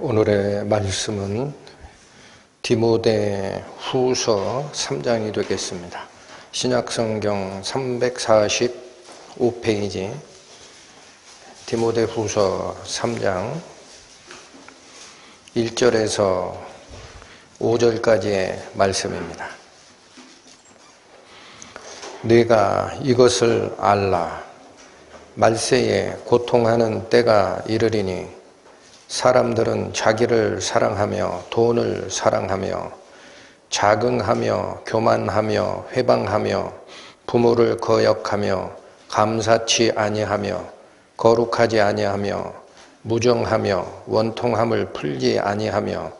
오늘의 말씀은 디모데 후서 3장이 되겠습니다. 신약성경 345페이지 디모데 후서 3장 1절에서 5절까지의 말씀입니다. 네가 이것을 알라. 말세에 고통하는 때가 이르리니 사람들은 자기를 사랑하며 돈을 사랑하며 자긍하며 교만하며 회방하며 부모를 거역하며 감사치 아니하며 거룩하지 아니하며 무정하며 원통함을 풀지 아니하며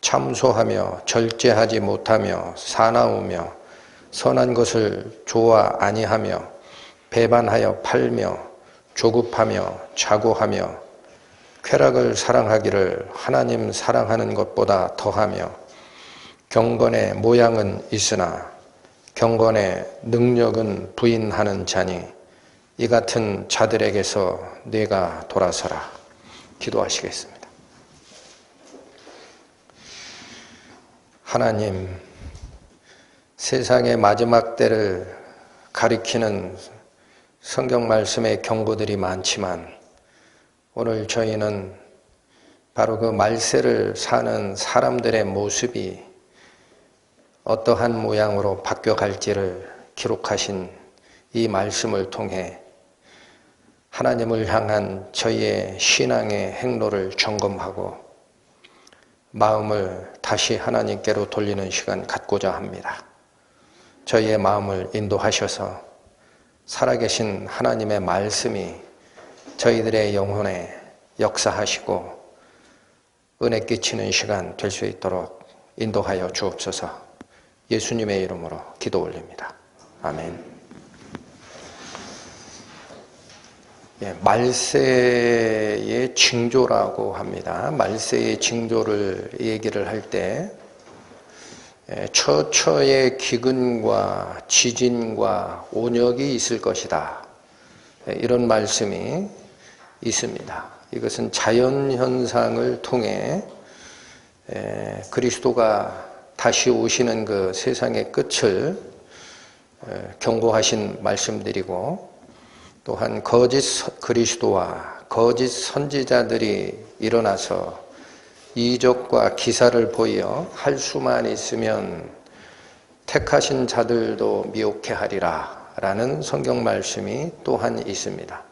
참소하며 절제하지 못하며 사나우며 선한 것을 좋아 아니하며 배반하여 팔며 조급하며 자고하며 쾌락을 사랑하기를 하나님 사랑하는 것보다 더하며 경건의 모양은 있으나 경건의 능력은 부인하는 자니 이 같은 자들에게서 네가 돌아서라. 기도하시겠습니다. 하나님, 세상의 마지막 때를 가리키는 성경 말씀의 경고들이 많지만 오늘 저희는 바로 그 말세를 사는 사람들의 모습이 어떠한 모양으로 바뀌어갈지를 기록하신 이 말씀을 통해 하나님을 향한 저희의 신앙의 행로를 점검하고 마음을 다시 하나님께로 돌리는 시간 갖고자 합니다. 저희의 마음을 인도하셔서 살아계신 하나님의 말씀이 저희들의 영혼에 역사하시고 은혜 끼치는 시간 될 수 있도록 인도하여 주옵소서. 예수님의 이름으로 기도 올립니다. 아멘. 말세의 징조라고 합니다. 말세의 징조를 얘기를 할 때 처처의 기근과 지진과 온역이 있을 것이다. 이런 말씀이 있습니다. 이것은 자연현상을 통해 그리스도가 다시 오시는 그 세상의 끝을 경고하신 말씀들이고 또한 거짓 그리스도와 거짓 선지자들이 일어나서 이적과 기사를 보여 할 수만 있으면 택하신 자들도 미혹해 하리라 라는 성경 말씀이 또한 있습니다.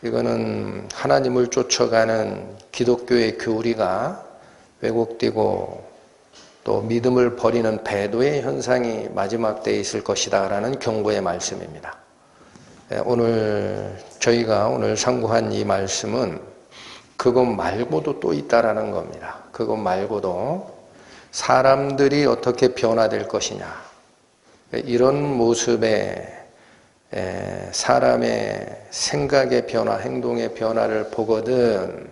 이거는 하나님을 쫓아가는 기독교의 교리가 왜곡되고 또 믿음을 버리는 배도의 현상이 마지막 때에 있을 것이다 라는 경고의 말씀입니다. 오늘 저희가 오늘 상고한 이 말씀은 그것 말고도 또 있다라는 겁니다. 그것 말고도 사람들이 어떻게 변화될 것이냐, 이런 모습의 사람의 생각의 변화, 행동의 변화를 보거든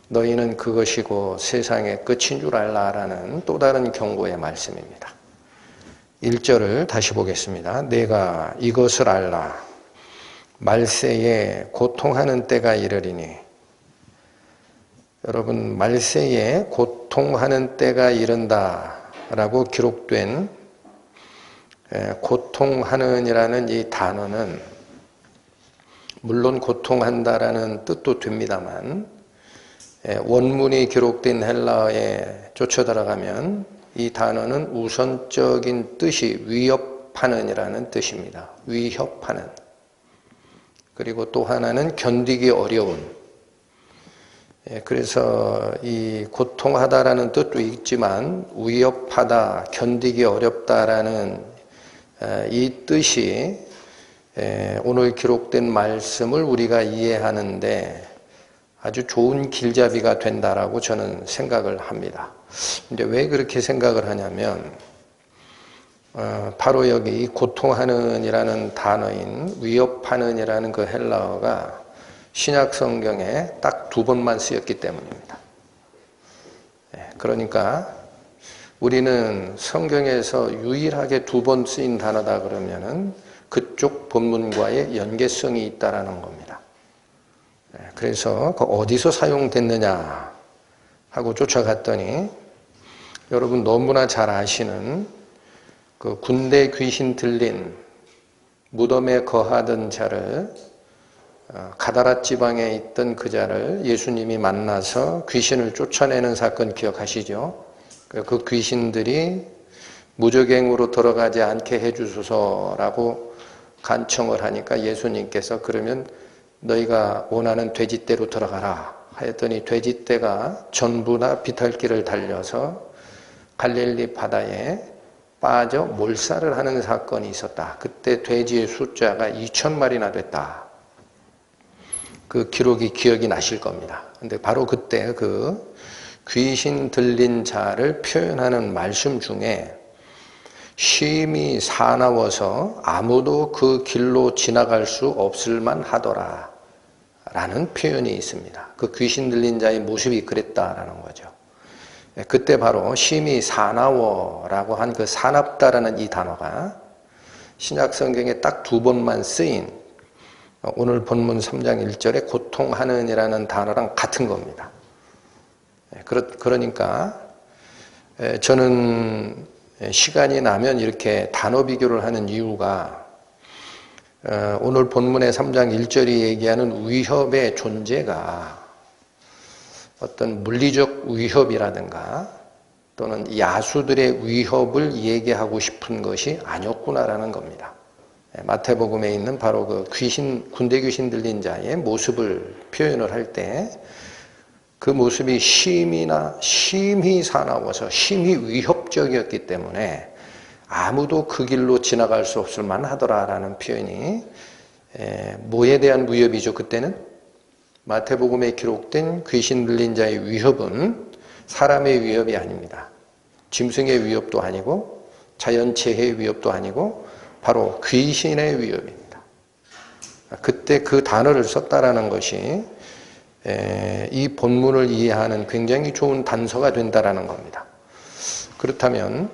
너희는 그것이고 세상의 끝인 줄 알라라는 또 다른 경고의 말씀입니다. 1절을 다시 보겠습니다. 내가 이것을 알라. 말세에 고통하는 때가 이르리니. 여러분, 말세에 고통하는 때가 이른다라고 기록된 고통하는이라는 이 단어는 물론 고통한다라는 뜻도 됩니다만 원문이 기록된 헬라어에 쫓아 들어가면 이 단어는 우선적인 뜻이 위협하는이라는 뜻입니다. 위협하는. 그리고 또 하나는 견디기 어려운. 그래서 이 고통하다라는 뜻도 있지만 위협하다, 견디기 어렵다라는 이 뜻이 오늘 기록된 말씀을 우리가 이해하는데 아주 좋은 길잡이가 된다라고 저는 생각을 합니다. 근데 왜 그렇게 생각을 하냐면 바로 여기 이 고통하는이라는 단어인 위협하는이라는 그 헬라어가 신약 성경에 딱 2번만 쓰였기 때문입니다. 그러니까 우리는 성경에서 유일하게 2번 쓰인 단어다 그러면은 그쪽 본문과의 연계성이 있다라는 겁니다. 그래서 어디서 사용됐느냐 하고 쫓아갔더니 여러분 너무나 잘 아시는 그 군대 귀신 들린 무덤에 거하던 자를 가다라 지방에 있던 그 자를 예수님이 만나서 귀신을 쫓아내는 사건 기억하시죠? 그 귀신들이 무적행으로 들어가지 않게 해주소서라고 간청을 하니까 예수님께서 그러면 너희가 원하는 돼지떼로 들어가라 하였더니 돼지떼가 전부 다 비탈길을 달려서 갈릴리 바다에 빠져 몰살을 하는 사건이 있었다. 그때 돼지의 숫자가 2,000마리나 됐다. 그 기억이 나실 겁니다. 근데 바로 그때 그 귀신 들린 자를 표현하는 말씀 중에 심히 사나워서 아무도 그 길로 지나갈 수 없을 만하더라 라는 표현이 있습니다. 그 귀신 들린 자의 모습이 그랬다라는 거죠. 그때 바로 심히 사나워라고 한 그 사납다라는 이 단어가 신약 성경에 딱 2번만 쓰인 오늘 본문 3장 1절에 고통하는이라는 단어랑 같은 겁니다. 그러니까 저는 시간이 나면 이렇게 단어 비교를 하는 이유가 오늘 본문의 3장 1절이 얘기하는 위협의 존재가 어떤 물리적 위협이라든가 또는 야수들의 위협을 얘기하고 싶은 것이 아니었구나라는 겁니다. 마태복음에 있는 바로 그 군대 귀신 들린 자의 모습을 표현을 할 때 그 모습이 심히 사나워서 심히 위협적이었기 때문에 아무도 그 길로 지나갈 수 없을 만하더라라는 표현이 뭐에 대한 위협이죠? 그때는 마태복음에 기록된 귀신 들린 자의 위협은 사람의 위협이 아닙니다. 짐승의 위협도 아니고 자연체의 위협도 아니고 바로 귀신의 위협입니다. 그때 그 단어를 썼다라는 것이 이 본문을 이해하는 굉장히 좋은 단서가 된다라는 겁니다. 그렇다면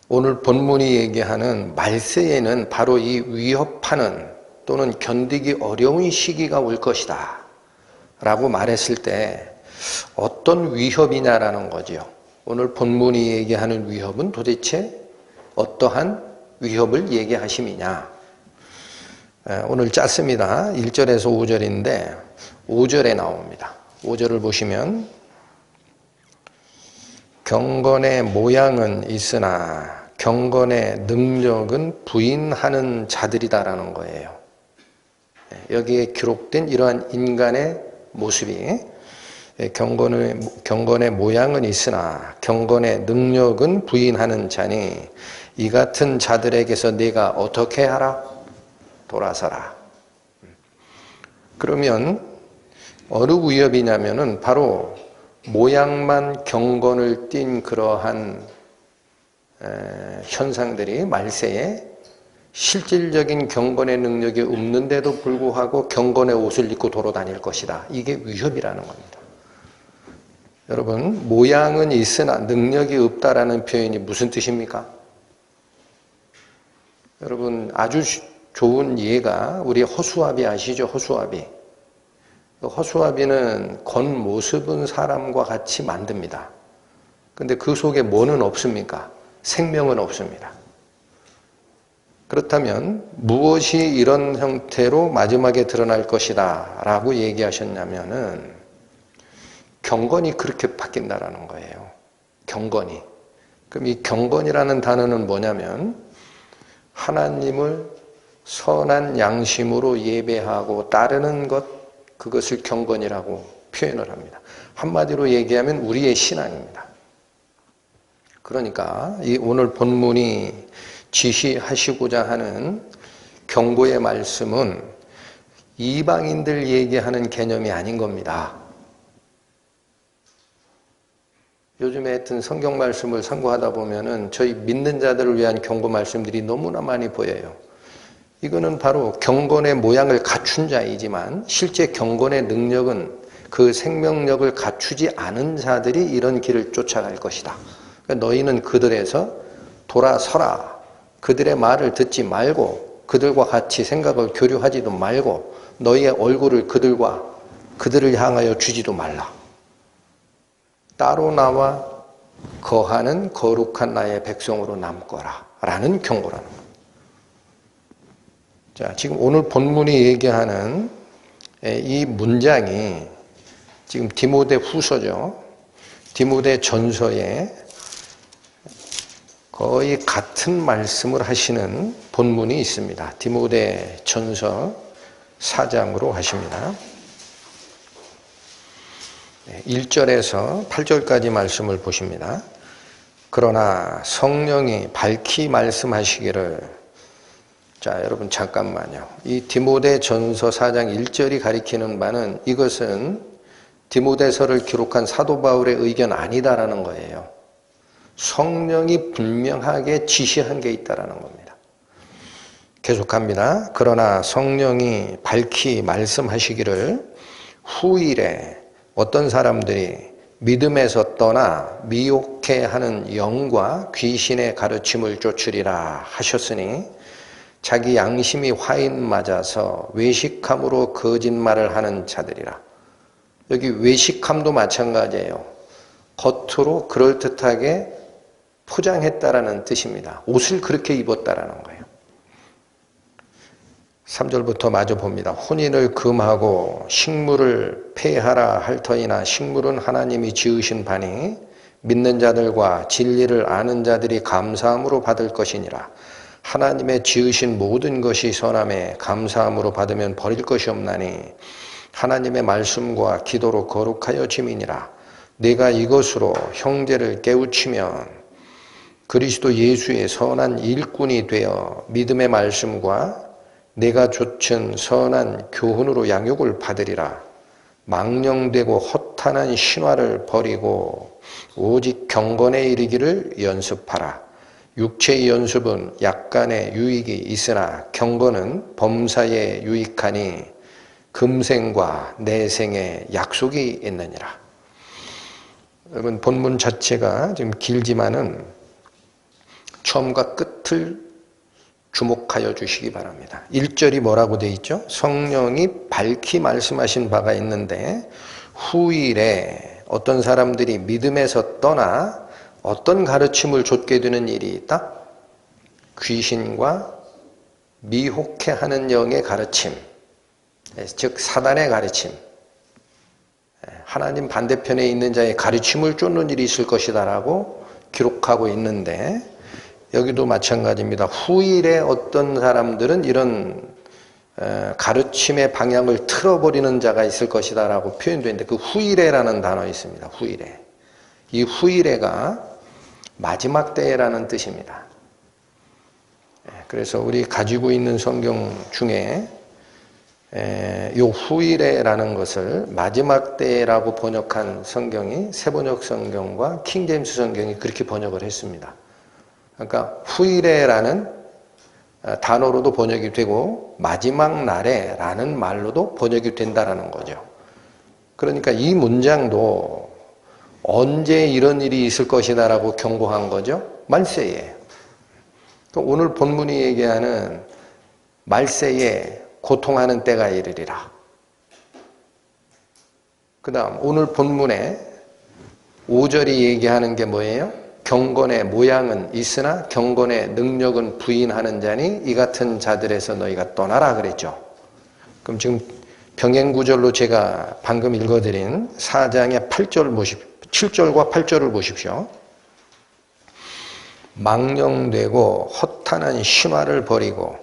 오늘 본문이 얘기하는 말세에는 바로 이 위협하는 또는 견디기 어려운 시기가 올 것이다 라고 말했을 때 어떤 위협이냐라는 거죠. 오늘 본문이 얘기하는 위협은 도대체 어떠한 위협을 얘기하심이냐. 오늘 짧습니다. 1절에서 5절인데 5절에 나옵니다. 5절을 보시면 경건의 모양은 있으나 경건의 능력은 부인하는 자들이다라는 거예요. 여기에 기록된 이러한 인간의 모습이 경건의 모양은 있으나 경건의 능력은 부인하는 자니 이 같은 자들에게서 네가 어떻게 하라? 돌아서라. 그러면 어느 위협이냐면은 바로 모양만 경건을 띈 그러한 현상들이 말세에 실질적인 경건의 능력이 없는데도 불구하고 경건의 옷을 입고 돌아다닐 것이다. 이게 위협이라는 겁니다. 여러분, 모양은 있으나 능력이 없다라는 표현이 무슨 뜻입니까? 여러분, 아주 좋은 예가 우리 허수아비 아시죠? 허수아비. 허수아비는 겉모습은 사람과 같이 만듭니다. 근데 그 속에 뭐는 없습니까? 생명은 없습니다. 그렇다면 무엇이 이런 형태로 마지막에 드러날 것이다 라고 얘기하셨냐면은 경건이 그렇게 바뀐다라는 거예요. 경건이. 그럼 이 경건이라는 단어는 뭐냐면 하나님을 선한 양심으로 예배하고 따르는 것, 그것을 경건이라고 표현을 합니다. 한마디로 얘기하면 우리의 신앙입니다. 그러니까 이 오늘 본문이 지시하시고자 하는 경고의 말씀은 이방인들 얘기하는 개념이 아닌 겁니다. 요즘에 하여튼 성경 말씀을 상고하다 보면은 저희 믿는 자들을 위한 경고 말씀들이 너무나 많이 보여요. 이거는 바로 경건의 모양을 갖춘 자이지만 실제 경건의 능력은 그 생명력을 갖추지 않은 자들이 이런 길을 쫓아갈 것이다. 그러니까 너희는 그들에서 돌아서라. 그들의 말을 듣지 말고 그들과 같이 생각을 교류하지도 말고 너희의 얼굴을 그들을 향하여 주지도 말라. 따로 나와 거하는 거룩한 나의 백성으로 남거라 라는 경고라는 겁니다. 자, 지금 오늘 본문이 얘기하는 이 문장이 지금 디모데 후서죠. 디모데 전서에 거의 같은 말씀을 하시는 본문이 있습니다. 디모데 전서 4장으로 하십니다. 1절에서 8절까지 말씀을 보십니다. 그러나 성령이 밝히 말씀하시기를, 자, 여러분 잠깐만요. 이 디모데 전서 4장 1절이 가리키는 바는 이것은 디모데서를 기록한 사도 바울의 의견 아니다라는 거예요. 성령이 분명하게 지시한 게 있다라는 겁니다. 계속합니다. 그러나 성령이 밝히 말씀하시기를 후일에 어떤 사람들이 믿음에서 떠나 미혹해 하는 영과 귀신의 가르침을 쫓으리라 하셨으니 자기 양심이 화인 맞아서 외식함으로 거짓말을 하는 자들이라. 여기 외식함도 마찬가지예요. 겉으로 그럴듯하게 포장했다라는 뜻입니다. 옷을 그렇게 입었다라는 거예요. 3절부터 마저 봅니다. 혼인을 금하고 식물을 폐하라 할 터이나 식물은 하나님이 지으신 바니 믿는 자들과 진리를 아는 자들이 감사함으로 받을 것이니라. 하나님의 지으신 모든 것이 선함에 감사함으로 받으면 버릴 것이 없나니 하나님의 말씀과 기도로 거룩하여 짐이니라. 내가 이것으로 형제를 깨우치면 그리스도 예수의 선한 일꾼이 되어 믿음의 말씀과 내가 좇은 선한 교훈으로 양육을 받으리라. 망령되고 허탄한 신화를 버리고 오직 경건에 이르기를 연습하라. 육체의 연습은 약간의 유익이 있으나 경건은 범사에 유익하니 금생과 내생에 약속이 있느니라. 여러분 본문 자체가 지금 길지만은 처음과 끝을 주목하여 주시기 바랍니다. 1절이 뭐라고 되어 있죠? 성령이 밝히 말씀하신 바가 있는데 후일에 어떤 사람들이 믿음에서 떠나 어떤 가르침을 좇게 되는 일이 있다? 귀신과 미혹해 하는 영의 가르침, 즉 사단의 가르침, 하나님 반대편에 있는 자의 가르침을 쫓는 일이 있을 것이다 라고 기록하고 있는데 여기도 마찬가지입니다. 후일에 어떤 사람들은 이런 가르침의 방향을 틀어버리는 자가 있을 것이다 라고 표현되어 있는데 그 후일에라는 단어 있습니다. 후일에. 이 후일에가 마지막 때라는 뜻입니다. 그래서 우리 가지고 있는 성경 중에 이 후일에라는 것을 마지막 때라고 번역한 성경이 세번역 성경과 킹제임스 성경이 그렇게 번역을 했습니다. 그러니까 후일에라는 단어로도 번역이 되고 마지막 날에라는 말로도 번역이 된다라는 거죠. 그러니까 이 문장도 언제 이런 일이 있을 것이다라고 경고한 거죠? 말세에. 오늘 본문이 얘기하는 말세에 고통하는 때가 이르리라. 그 다음 오늘 본문에 5절이 얘기하는 게 뭐예요? 경건의 모양은 있으나 경건의 능력은 부인하는 자니 이 같은 자들에서 너희가 떠나라 그랬죠. 그럼 지금 병행구절로 제가 방금 읽어드린 4장의 7절과 8절을 보십시오. 망령되고 허탄한 신화를 버리고,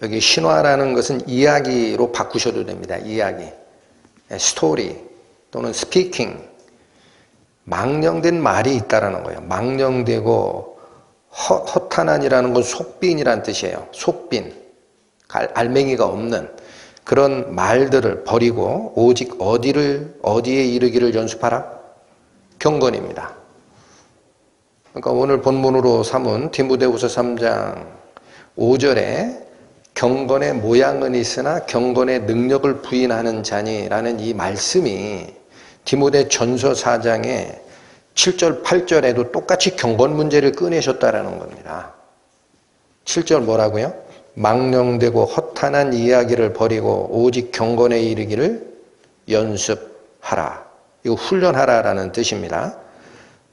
여기 신화라는 것은 이야기로 바꾸셔도 됩니다. 이야기, 스토리 또는 스피킹. 망령된 말이 있다라는 거예요. 망령되고 허탄한이라는 건 속빈이라는 뜻이에요. 속빈, 알맹이가 없는 그런 말들을 버리고 오직 어디에 이르기를 연습하라? 경건입니다. 그러니까 오늘 본문으로 삼은 디모데후서 3장 5절에 경건의 모양은 있으나 경건의 능력을 부인하는 자니라는 이 말씀이 디모데 전서 4장의 7절, 8절에도 똑같이 경건 문제를 꺼내셨다라는 겁니다. 7절 뭐라고요? 망령되고 허탄한 이야기를 버리고 오직 경건에 이르기를 연습하라. 이거 훈련하라라는 뜻입니다.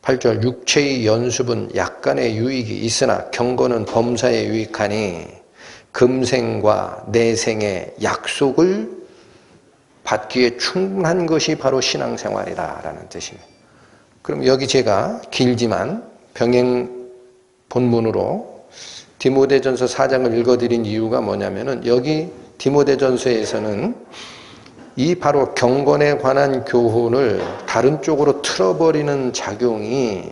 8절 육체의 연습은 약간의 유익이 있으나 경건은 범사에 유익하니 금생과 내생의 약속을 받기에 충분한 것이 바로 신앙생활이다라는 뜻입니다. 그럼 여기 제가 길지만 병행 본문으로 디모데전서 4장을 읽어드린 이유가 뭐냐면은 여기 디모데전서에서는 이 바로 경건에 관한 교훈을 다른 쪽으로 틀어버리는 작용이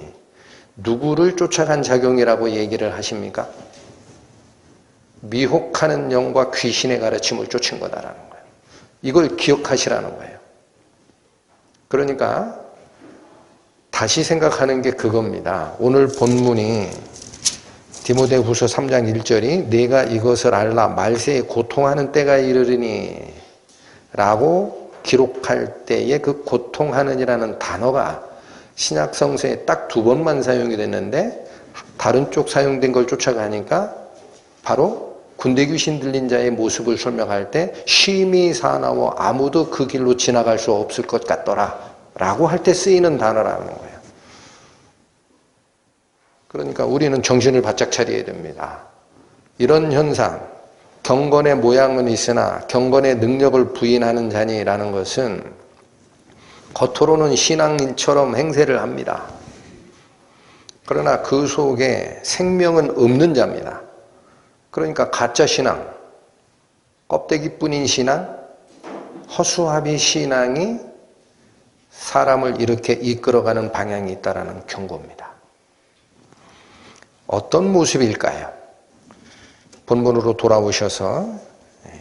누구를 쫓아간 작용이라고 얘기를 하십니까? 미혹하는 영과 귀신의 가르침을 쫓은 거다라는 거예요. 이걸 기억하시라는 거예요. 그러니까 다시 생각하는 게 그겁니다. 오늘 본문이 디모데후서 3장 1절이 내가 이것을 알라 말세에 고통하는 때가 이르리니 라고 기록할 때에 그 고통하는이라는 단어가 신약 성서에 딱 2번만 사용이 됐는데 다른 쪽 사용된 걸 쫓아가니까 바로 군대 귀신 들린 자의 모습을 설명할 때 심히 사나워 아무도 그 길로 지나갈 수 없을 것 같더라 라고 할 때 쓰이는 단어라는 거예요. 그러니까 우리는 정신을 바짝 차려야 됩니다. 이런 현상, 경건의 모양은 있으나 경건의 능력을 부인하는 자니라는 것은 겉으로는 신앙인처럼 행세를 합니다. 그러나 그 속에 생명은 없는 자입니다. 그러니까 가짜 신앙, 껍데기뿐인 신앙, 허수아비 신앙이 사람을 이렇게 이끌어가는 방향이 있다는 경고입니다. 어떤 모습일까요? 본문으로 돌아오셔서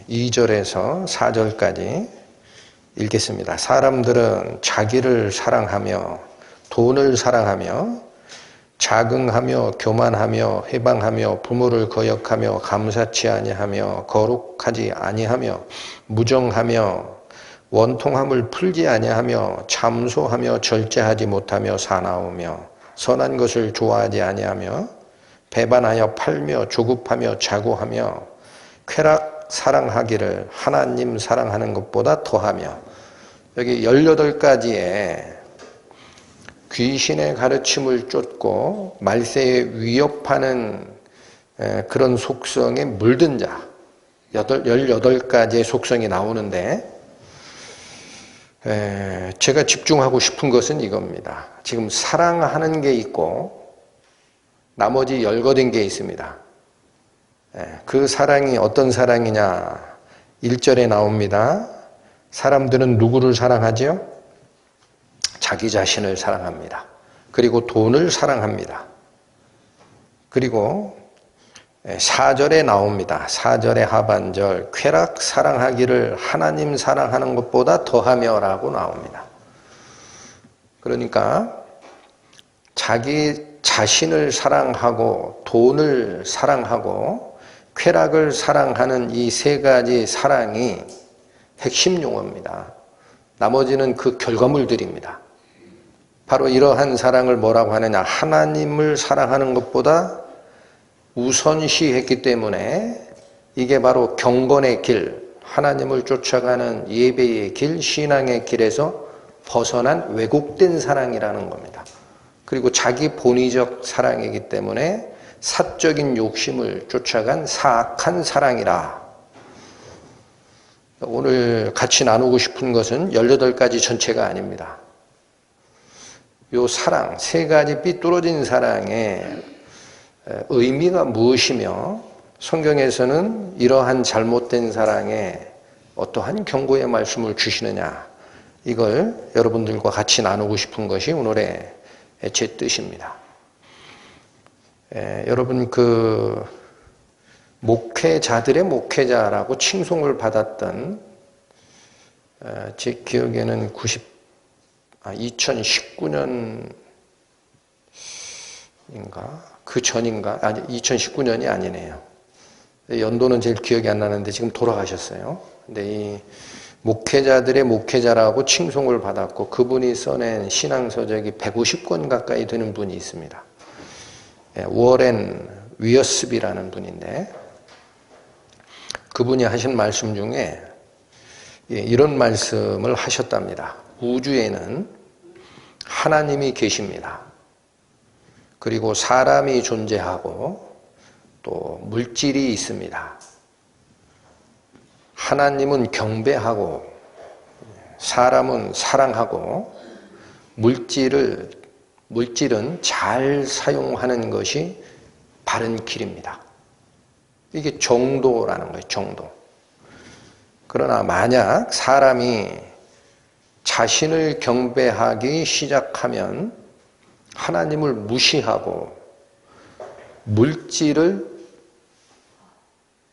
2절에서 4절까지 읽겠습니다. 사람들은 자기를 사랑하며 돈을 사랑하며 자긍하며 교만하며 회방하며 부모를 거역하며 감사치 아니하며 거룩하지 아니하며 무정하며 원통함을 풀지 아니하며 참소하며 절제하지 못하며 사나우며 선한 것을 좋아하지 아니하며 배반하여 팔며 조급하며 자고하며 쾌락 사랑하기를 하나님 사랑하는 것보다 더하며 여기 18가지의 귀신의 가르침을 쫓고 말세에 위협하는 그런 속성에 물든 자 18가지의 속성이 나오는데 제가 집중하고 싶은 것은 이겁니다. 지금 사랑하는 게 있고 나머지 열거된 게 있습니다. 그 사랑이 어떤 사랑이냐 1절에 나옵니다. 사람들은 누구를 사랑하죠? 자기 자신을 사랑합니다. 그리고 돈을 사랑합니다. 그리고 4절에 나옵니다. 4절의 하반절 쾌락 사랑하기를 하나님 사랑하는 것보다 더하며 라고 나옵니다. 그러니까 자기 자신을 사랑하고 돈을 사랑하고 쾌락을 사랑하는 이 3가지 사랑이 핵심 용어입니다. 나머지는 그 결과물들입니다. 바로 이러한 사랑을 뭐라고 하느냐 하나님을 사랑하는 것보다 우선시했기 때문에 이게 바로 경건의 길, 하나님을 쫓아가는 예배의 길, 신앙의 길에서 벗어난 왜곡된 사랑이라는 겁니다. 그리고 자기 본의적 사랑이기 때문에 사적인 욕심을 쫓아간 사악한 사랑이라. 오늘 같이 나누고 싶은 것은 18가지 전체가 아닙니다. 요 사랑, 3가지 삐뚤어진 사랑의 의미가 무엇이며 성경에서는 이러한 잘못된 사랑에 어떠한 경고의 말씀을 주시느냐 이걸 여러분들과 같이 나누고 싶은 것이 오늘의 제 뜻입니다. 여러분 그 목회자들의 목회자라고 칭송을 받았던 제 기억에는 2019년인가 그 전인가 아니 2019년이 아니네요. 연도는 제일 기억이 안 나는데 지금 돌아가셨어요. 근데 이 목회자들의 목회자라고 칭송을 받았고 그분이 써낸 신앙서적이 150권 가까이 되는 분이 있습니다. 워렌 위어스비라는 분인데 그분이 하신 말씀 중에 이런 말씀을 하셨답니다. 우주에는 하나님이 계십니다. 그리고 사람이 존재하고 또 물질이 있습니다. 하나님은 경배하고 사람은 사랑하고 물질은 잘 사용하는 것이 바른 길입니다. 이게 정도라는 거예요. 정도. 그러나 만약 사람이 자신을 경배하기 시작하면 하나님을 무시하고 물질을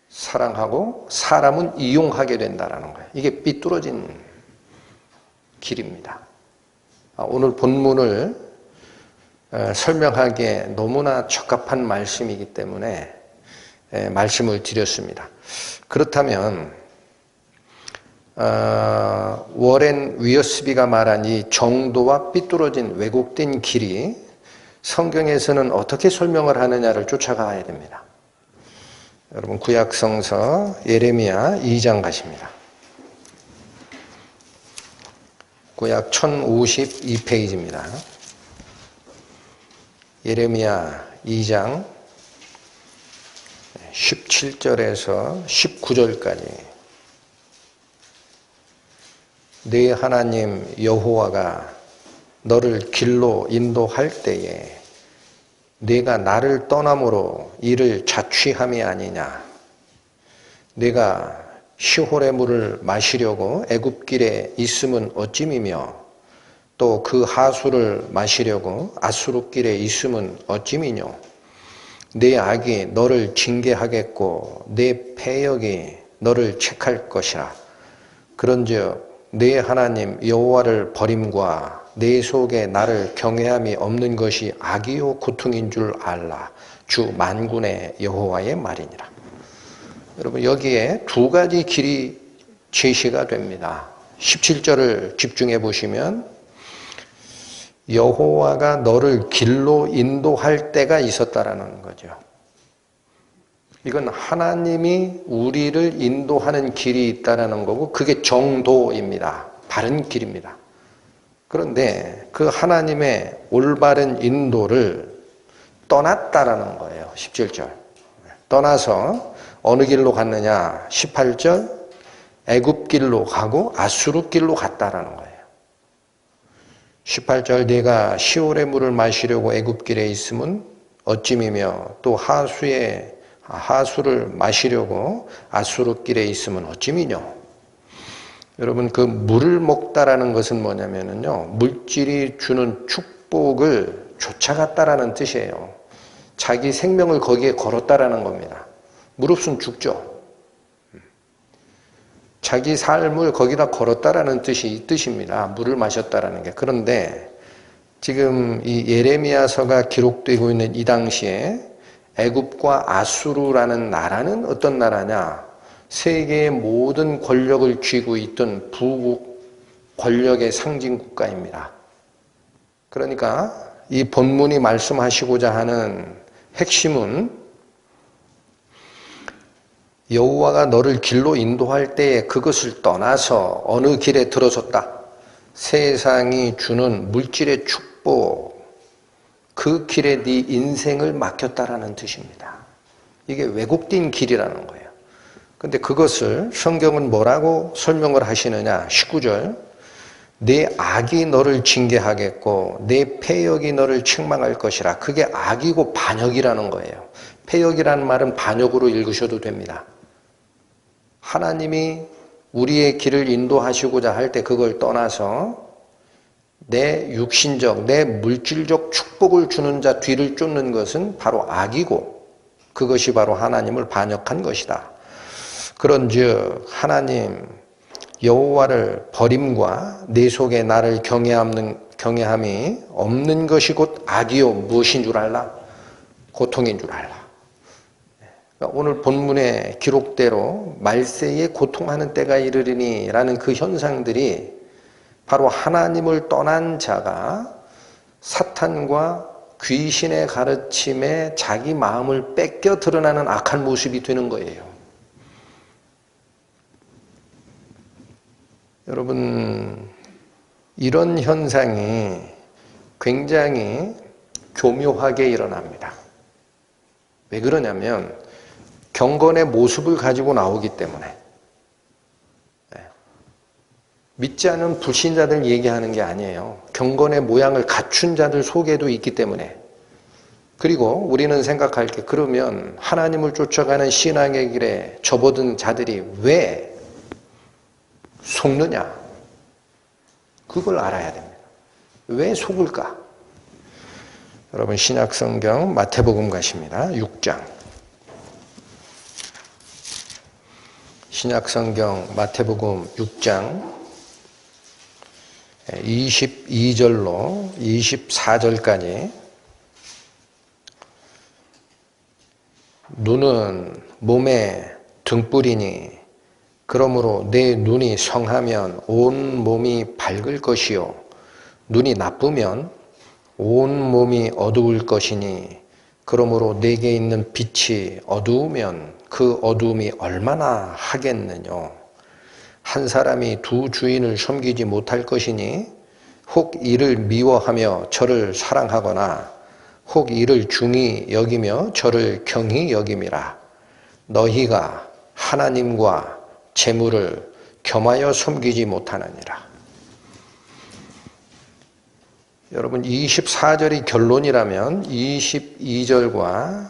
사랑하고 사람은 이용하게 된다는 거예요. 이게 삐뚤어진 길입니다. 오늘 본문을 설명하기에 너무나 적합한 말씀이기 때문에 말씀을 드렸습니다. 그렇다면 워렌 위어스비가 말한 이 정도와 삐뚤어진 왜곡된 길이 성경에서는 어떻게 설명을 하느냐를 쫓아가야 됩니다. 여러분 구약성서 예레미야 2장 가십니다. 구약 1052페이지입니다. 예레미야 2장 17절에서 19절까지 네 하나님 여호와가 너를 길로 인도할 때에 네가 나를 떠남으로 이를 자취함이 아니냐. 네가 시홀의 물을 마시려고 애굽길에 있음은 어찌미며 또 그 하수를 마시려고 아수르길에 있음은 어찌미뇨. 네 악이 너를 징계하겠고 네 패역이 너를 책할 것이라. 그런즉 네 하나님 여호와를 버림과 내 속에 나를 경외함이 없는 것이 악이요 고통인 줄 알라. 주 만군의 여호와의 말이니라. 여러분 여기에 두 가지 길이 제시가 됩니다. 17절을 집중해 보시면 여호와가 너를 길로 인도할 때가 있었다라는 거죠. 이건 하나님이 우리를 인도하는 길이 있다라는 거고 그게 정도입니다. 바른 길입니다. 그런데 그 하나님의 올바른 인도를 떠났다라는 거예요. 17절. 떠나서 어느 길로 갔느냐? 18절 애굽길로 가고 아수르길로 갔다라는 거예요. 18절 네가 시올의 물을 마시려고 애굽길에 있음은 어찌미며 또 하수를 마시려고 아수르길에 있으면 어찌미뇨. 여러분 그 물을 먹다라는 것은 뭐냐면요 물질이 주는 축복을 쫓아갔다라는 뜻이에요. 자기 생명을 거기에 걸었다라는 겁니다. 물 없으면 죽죠. 자기 삶을 거기다 걸었다라는 뜻입니다. 물을 마셨다라는 게. 그런데 지금 이 예레미야서가 기록되고 있는 이 당시에 애굽과 아수르라는 나라는 어떤 나라냐? 세계의 모든 권력을 쥐고 있던 부국 권력의 상징 국가입니다. 그러니까 이 본문이 말씀하시고자 하는 핵심은 여호와가 너를 길로 인도할 때에 그것을 떠나서 어느 길에 들어섰다. 세상이 주는 물질의 축복, 그 길에 네 인생을 맡겼다라는 뜻입니다. 이게 왜곡된 길이라는 거예요. 근데 그것을 성경은 뭐라고 설명을 하시느냐? 19절. 내 악이 너를 징계하겠고 내 패역이 너를 책망할 것이라. 그게 악이고 반역이라는 거예요. 패역이라는 말은 반역으로 읽으셔도 됩니다. 하나님이 우리의 길을 인도하시고자 할 때 그걸 떠나서 내 육신적, 내 물질적 축복을 주는 자 뒤를 쫓는 것은 바로 악이고 그것이 바로 하나님을 반역한 것이다. 그런즉 하나님 여호와를 버림과 내 속에 나를 경외함이 없는 것이 곧 악이요 무엇인 줄 알라? 고통인 줄 알라. 오늘 본문의 기록대로 말세에 고통하는 때가 이르리니 라는 그 현상들이 바로 하나님을 떠난 자가 사탄과 귀신의 가르침에 자기 마음을 뺏겨 드러나는 악한 모습이 되는 거예요. 여러분 이런 현상이 굉장히 교묘하게 일어납니다. 왜 그러냐면 경건의 모습을 가지고 나오기 때문에. 믿지 않는 불신자들 얘기하는 게 아니에요. 경건의 모양을 갖춘 자들 속에도 있기 때문에. 그리고 우리는 생각할 게, 그러면 하나님을 쫓아가는 신앙의 길에 접어든 자들이 왜 속느냐? 그걸 알아야 됩니다. 왜 속을까? 여러분 신약성경 마태복음 가십니다. 6장. 신약성경 마태복음 6장 22절로 24절까지. 눈은 몸의 등불이니 그러므로 내 눈이 성하면 온 몸이 밝을 것이요 눈이 나쁘면 온 몸이 어두울 것이니 그러므로 내게 있는 빛이 어두우면 그 어두움이 얼마나 하겠느냐. 한 사람이 두 주인을 섬기지 못할 것이니 혹 이를 미워하며 저를 사랑하거나 혹 이를 중히 여기며 저를 경히 여김이라. 너희가 하나님과 재물을 겸하여 섬기지 못하느니라. 여러분 24절이 결론이라면 22절과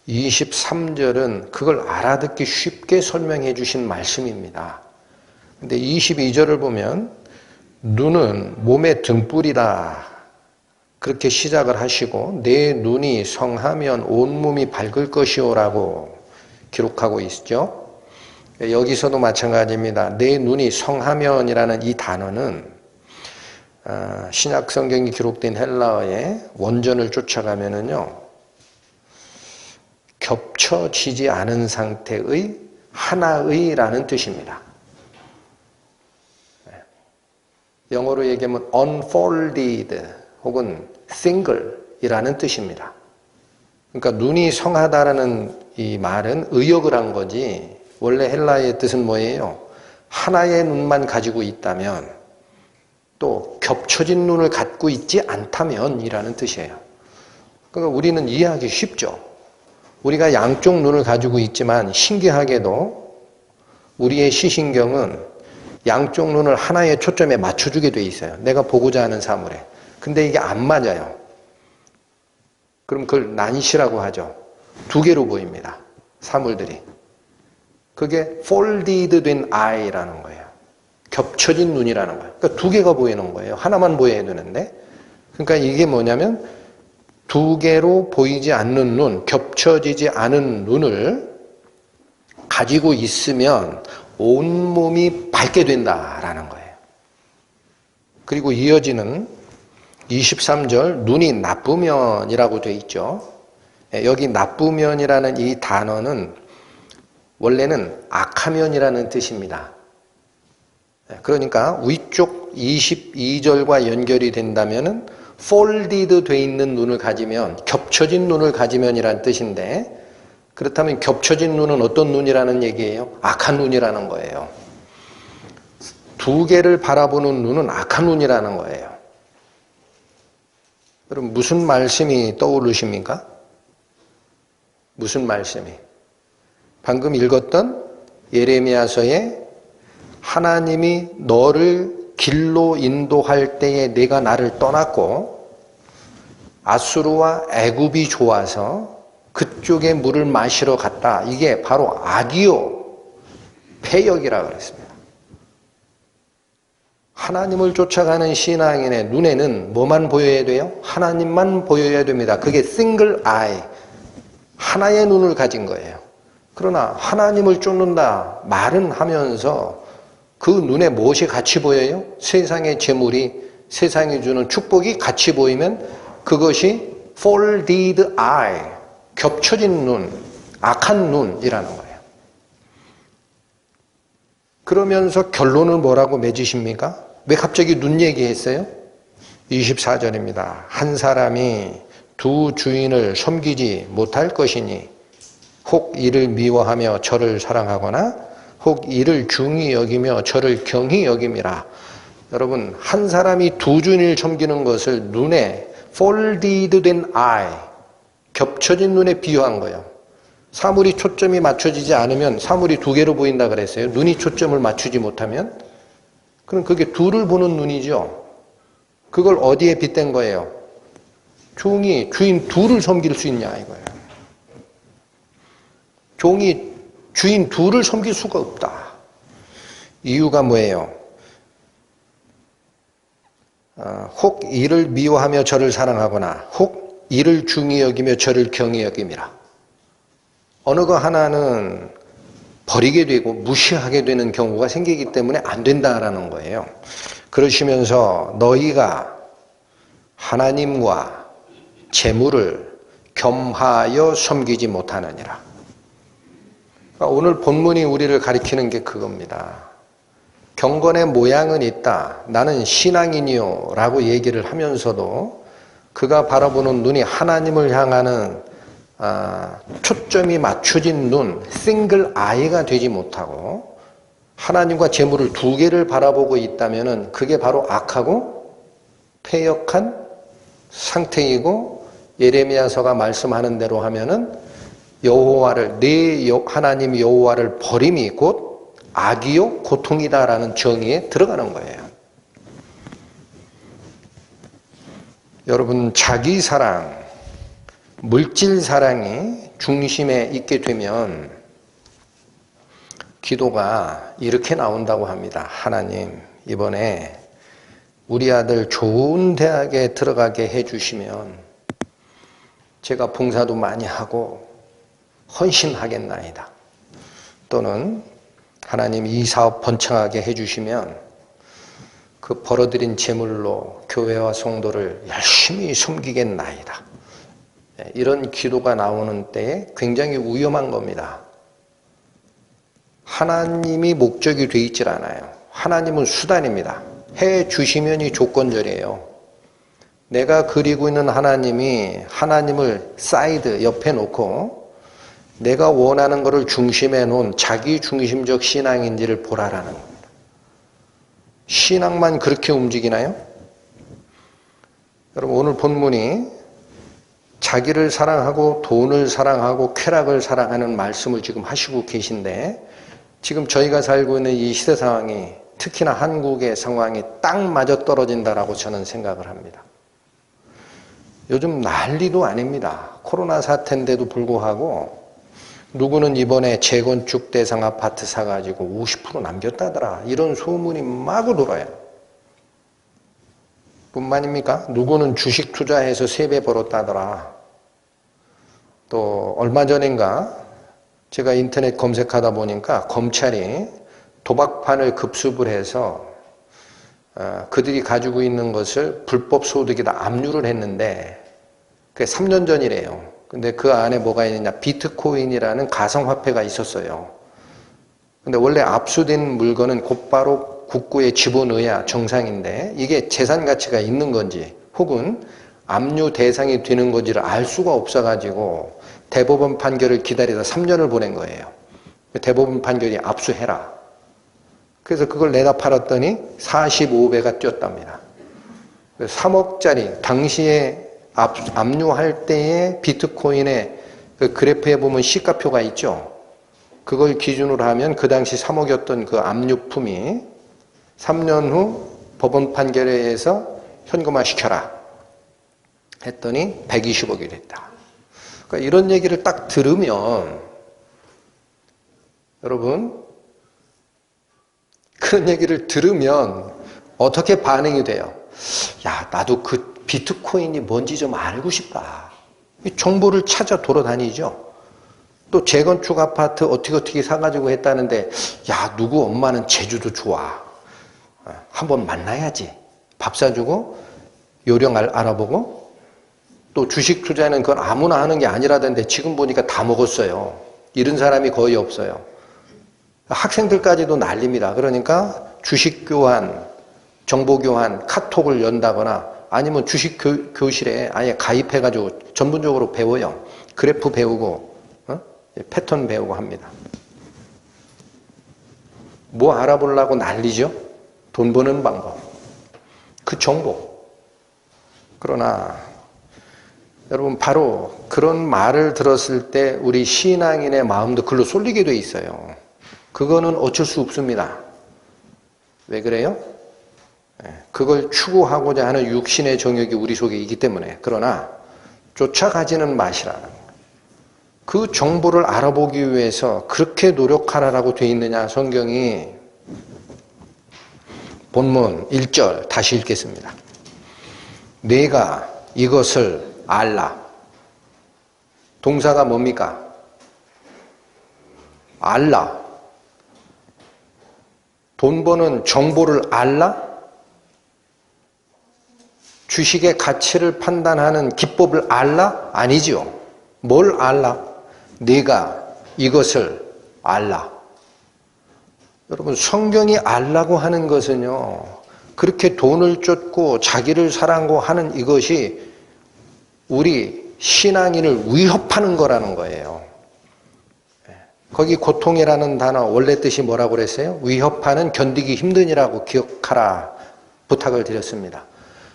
23절은 그걸 알아듣기 쉽게 설명해 주신 말씀입니다. 근데 22절을 보면 눈은 몸의 등불이다 그렇게 시작을 하시고 내 눈이 성하면 온몸이 밝을 것이오라고 기록하고 있죠. 여기서도 마찬가지입니다. 내 눈이 성하면이라는 이 단어는 신약 성경이 기록된 헬라어의 원전을 쫓아가면은요, 겹쳐지지 않은 상태의 하나의라는 뜻입니다. 영어로 얘기하면 unfolded 혹은 single이라는 뜻입니다. 그러니까 눈이 성하다라는 이 말은 의역을 한 거지 원래 헬라어의 뜻은 뭐예요? 하나의 눈만 가지고 있다면 또 겹쳐진 눈을 갖고 있지 않다면 이라는 뜻이에요. 그러니까 우리는 이해하기 쉽죠. 우리가 양쪽 눈을 가지고 있지만 신기하게도 우리의 시신경은 양쪽 눈을 하나의 초점에 맞춰주게 돼 있어요. 내가 보고자 하는 사물에. 근데 이게 안 맞아요. 그럼 그걸 난시라고 하죠. 두 개로 보입니다. 사물들이. 그게 folded 된 eye라는 거예요. 겹쳐진 눈이라는 거예요. 그러니까 두 개가 보이는 거예요. 하나만 보여야 되는데. 그러니까 이게 뭐냐면 두 개로 보이지 않는 눈, 겹쳐지지 않은 눈을 가지고 있으면 온몸이 밝게 된다라는 거예요. 그리고 이어지는 23절 눈이 나쁘면이라고 되어 있죠. 여기 나쁘면이라는 이 단어는 원래는 악하면이라는 뜻입니다. 그러니까 위쪽 22절과 연결이 된다면은 folded 돼 있는 눈을 가지면 겹쳐진 눈을 가지면이라는 뜻인데 그렇다면 겹쳐진 눈은 어떤 눈이라는 얘기예요? 악한 눈이라는 거예요. 두 개를 바라보는 눈은 악한 눈이라는 거예요. 여러분 무슨 말씀이 떠오르십니까? 무슨 말씀이? 방금 읽었던 예레미야서에 하나님이 너를 길로 인도할 때에 내가 나를 떠났고 아수르와 애굽이 좋아서 그쪽에 물을 마시러 갔다. 이게 바로 아디오 폐역이라고 그랬습니다. 하나님을 쫓아가는 신앙인의 눈에는 뭐만 보여야 돼요? 하나님만 보여야 됩니다. 그게 single eye, 하나의 눈을 가진 거예요. 그러나 하나님을 쫓는다 말은 하면서 그 눈에 무엇이 같이 보여요? 세상의 재물이, 세상이 주는 축복이 같이 보이면 그것이 folded eye, 겹쳐진 눈, 악한 눈이라는 거예요. 그러면서 결론은 뭐라고 맺으십니까? 왜 갑자기 눈 얘기했어요? 24절입니다. 한 사람이 두 주인을 섬기지 못할 것이니 혹 이를 미워하며 저를 사랑하거나 혹 이를 중히 여기며 저를 경히 여김이라. 여러분, 한 사람이 두 주인을 섬기는 것을 눈에 folded 된 eye, 겹쳐진 눈에 비유한 거예요. 사물이 초점이 맞춰지지 않으면 사물이 두 개로 보인다 그랬어요. 눈이 초점을 맞추지 못하면. 그럼 그게 둘을 보는 눈이죠. 그걸 어디에 빗댄 거예요? 종이 주인 둘을 섬길 수 있냐 이거예요. 종이 주인 둘을 섬길 수가 없다. 이유가 뭐예요? 혹 이를 미워하며 저를 사랑하거나 혹 이를 중히 여기며 저를 경히 여김이라. 어느 거 하나는 버리게 되고 무시하게 되는 경우가 생기기 때문에 안 된다라는 거예요. 그러시면서 너희가 하나님과 재물을 겸하여 섬기지 못하느니라. 그러니까 오늘 본문이 우리를 가리키는 게 그겁니다. 경건의 모양은 있다. 나는 신앙인이요 라고 얘기를 하면서도 그가 바라보는 눈이 하나님을 향하는 초점이 맞춰진 눈, 싱글 아이가 되지 못하고 하나님과 재물을 두 개를 바라보고 있다면 그게 바로 악하고 패역한 상태이고 예레미야서가 말씀하는 대로 하면은 여호와를 내 하나님 여호와를 버림이 곧 악이요 고통이다라는 정의에 들어가는 거예요. 여러분, 자기 사랑, 물질 사랑이 중심에 있게 되면 기도가 이렇게 나온다고 합니다. 하나님, 이번에 우리 아들 좋은 대학에 들어가게 해주시면 제가 봉사도 많이 하고 헌신하겠나이다. 또는 하나님 이 사업 번창하게 해주시면 그 벌어들인 재물로 교회와 성도를 열심히 섬기겠나이다. 이런 기도가 나오는 때에 굉장히 위험한 겁니다. 하나님이 목적이 되어 있질 않아요. 하나님은 수단입니다. 해 주시면이 조건절이에요. 내가 그리고 있는 하나님이 하나님을 사이드 옆에 놓고 내가 원하는 것을 중심에 놓은 자기 중심적 신앙인지를 보라라는 겁니다. 신앙만 그렇게 움직이나요? 여러분, 오늘 본문이 자기를 사랑하고 돈을 사랑하고 쾌락을 사랑하는 말씀을 지금 하시고 계신데 지금 저희가 살고 있는 이 시대 상황이 특히나 한국의 상황이 딱 맞아떨어진다라고 저는 생각을 합니다. 요즘 난리도 아닙니다. 코로나 사태인데도 불구하고 누구는 이번에 재건축 대상 아파트 사가지고 50% 남겼다더라. 이런 소문이 마구 돌아요. 뿐만입니까? 누구는 주식 투자해서 3배 벌었다더라. 또 얼마 전인가 제가 인터넷 검색하다 보니까 검찰이 도박판을 급습을 해서 그들이 가지고 있는 것을 불법 소득에다 압류를 했는데 그게 3년 전이래요. 근데 그 안에 뭐가 있느냐, 비트코인이라는 가상화폐가 있었어요. 근데 원래 압수된 물건은 곧바로 국고에 집어넣어야 정상인데 이게 재산 가치가 있는 건지 혹은 압류 대상이 되는 건지를 알 수가 없어가지고 대법원 판결을 기다리다 3년을 보낸 거예요. 대법원 판결이 압수해라. 그래서 그걸 내다 팔았더니 45배가 뛰었답니다. 3억짜리 당시에 압류할 때의 비트코인의 그 그래프에 보면 시가표가 있죠. 그걸 기준으로 하면 그 당시 3억이었던 그 압류품이 3년 후 법원 판결에 의해서 현금화 시켜라 했더니 120억이 됐다. 그러니까 이런 얘기를 딱 들으면 여러분, 그런 얘기를 들으면 어떻게 반응이 돼요? 야, 나도 그 비트코인이 뭔지 좀 알고 싶다. 정보를 찾아 돌아다니죠. 또 재건축 아파트 어떻게 사가지고 했다는데 야, 누구 엄마는 제주도 좋아. 한번 만나야지. 밥 사주고 요령 알아보고 또 주식 투자는 그건 아무나 하는 게 아니라던데 지금 보니까 다 먹었어요. 이런 사람이 거의 없어요. 학생들까지도 난립니다. 그러니까 주식 교환, 정보 교환, 카톡을 연다거나 아니면 주식 교실에 아예 가입해가지고 전문적으로 배워요. 그래프 배우고 패턴 배우고 합니다. 뭐 알아보려고 난리죠? 돈 버는 방법. 그 정보. 그러나 여러분 바로 그런 말을 들었을 때 우리 신앙인의 마음도 글로 쏠리게 돼 있어요. 그거는 어쩔 수 없습니다. 왜 그래요? 그걸 추구하고자 하는 육신의 정욕이 우리 속에 있기 때문에. 그러나 쫓아가지는 마시라는 거예요. 그 정보를 알아보기 위해서 그렇게 노력하라라고 되어 있느냐. 성경이 본문 1절 다시 읽겠습니다. 내가 이것을 알라. 동사가 뭡니까? 알라. 돈 버는 정보를 알라? 주식의 가치를 판단하는 기법을 알라? 아니죠. 뭘 알라? 내가 이것을 알라. 여러분, 성경이 알라고 하는 것은요, 그렇게 돈을 쫓고 자기를 사랑고 하는 이것이 우리 신앙인을 위협하는 거라는 거예요. 거기 고통이라는 단어 원래 뜻이 뭐라고 그랬어요? 위협하는, 견디기 힘든이라고 기억하라 부탁을 드렸습니다.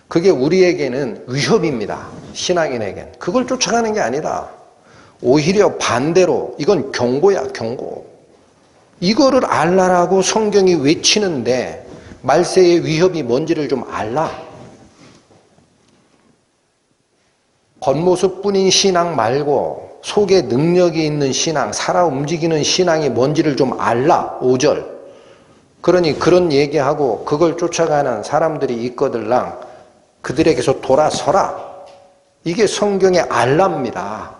그게 우리에게는 위협입니다. 신앙인에겐. 그걸 쫓아가는 게 아니라 오히려 반대로 이건 경고야, 경고. 이거를 알라라고 성경이 외치는데 말세의 위협이 뭔지를 좀 알라. 겉모습뿐인 신앙 말고 속에 능력이 있는 신앙, 살아 움직이는 신앙이 뭔지를 좀 알라. 5절. 그러니 그런 얘기하고 그걸 쫓아가는 사람들이 있거들랑 그들에게서 돌아서라. 이게 성경의 알라입니다.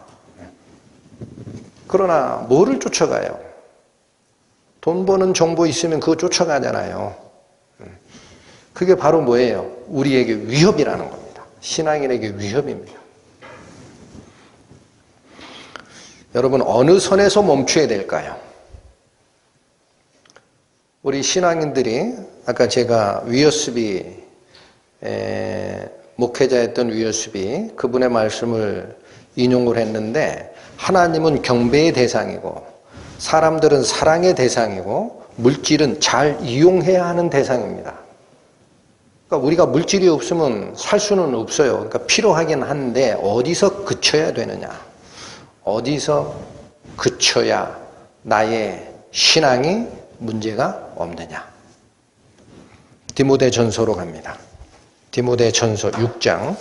그러나 뭐를 쫓아가요? 돈 버는 정보 있으면 그거 쫓아가잖아요. 그게 바로 뭐예요? 우리에게 위협이라는 겁니다. 신앙인에게 위협입니다. 여러분, 어느 선에서 멈춰야 될까요? 우리 신앙인들이 아까 제가 위어스비 목회자였던 위어스비 그분의 말씀을 인용을 했는데 하나님은 경배의 대상이고 사람들은 사랑의 대상이고 물질은 잘 이용해야 하는 대상입니다. 그러니까 우리가 물질이 없으면 살 수는 없어요. 그러니까 필요하긴 한데 어디서 그쳐야 되느냐? 어디서 그쳐야 나의 신앙이 문제가 없느냐? 디모데전서로 갑니다. 디모데전서 6장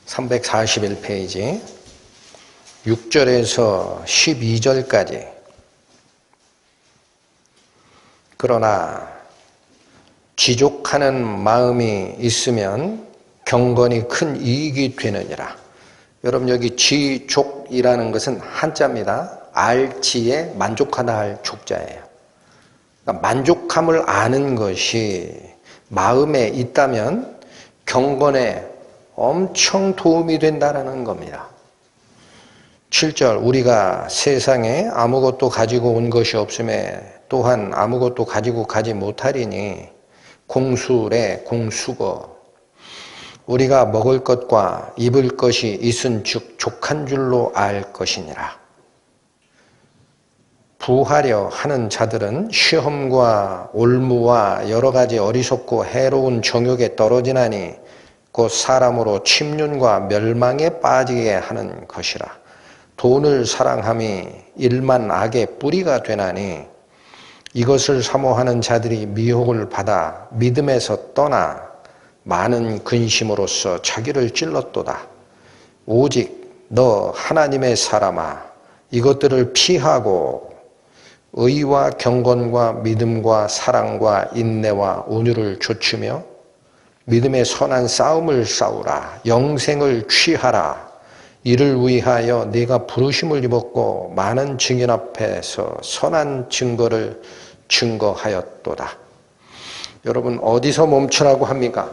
341페이지 6절에서 12절까지. 그러나 지족하는 마음이 있으면 경건이 큰 이익이 되느니라. 여러분, 여기 지족이라는 것은 한자입니다. 알지에 만족하다 할 족자예요. 그러니까 만족함을 아는 것이 마음에 있다면 경건에 엄청 도움이 된다는 겁니다. 7절, 우리가 세상에 아무것도 가지고 온 것이 없음에 또한 아무것도 가지고 가지 못하리니 공수래 공수거 우리가 먹을 것과 입을 것이 있은즉 족한 줄로 알 것이니라. 부하려 하는 자들은 시험과 올무와 여러 가지 어리석고 해로운 정욕에 떨어지나니 곧 사람으로 침륜과 멸망에 빠지게 하는 것이라. 돈을 사랑함이 일만 악의 뿌리가 되나니 이것을 사모하는 자들이 미혹을 받아 믿음에서 떠나 많은 근심으로써 자기를 찔렀도다. 오직 너 하나님의 사람아, 이것들을 피하고 의와 경건과 믿음과 사랑과 인내와 온유를 갖추며 믿음의 선한 싸움을 싸우라. 영생을 취하라. 이를 위하여 네가 부르심을 입었고 많은 증인 앞에서 선한 증거를 증거하였도다. 여러분, 어디서 멈추라고 합니까?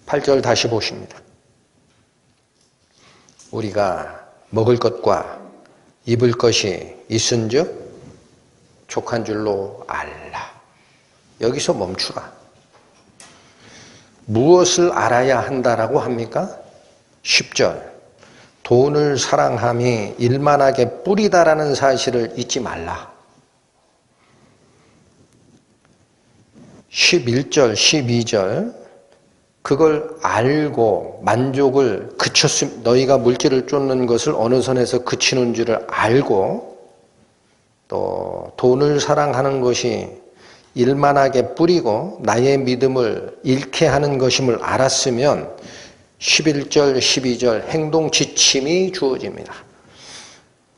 8절 다시 보십니다. 우리가 먹을 것과 입을 것이 있은즉 족한 줄로 알라. 여기서 멈추라. 무엇을 알아야 한다라고 합니까? 10절. 돈을 사랑함이 일만하게 뿌리다라는 사실을 잊지 말라. 11절, 12절 그걸 알고 만족을 그쳤음, 너희가 물질을 쫓는 것을 어느 선에서 그치는 줄을 알고 또 돈을 사랑하는 것이 일만하게 뿌리고 나의 믿음을 잃게 하는 것임을 알았으면 11절, 12절 행동 지침이 주어집니다.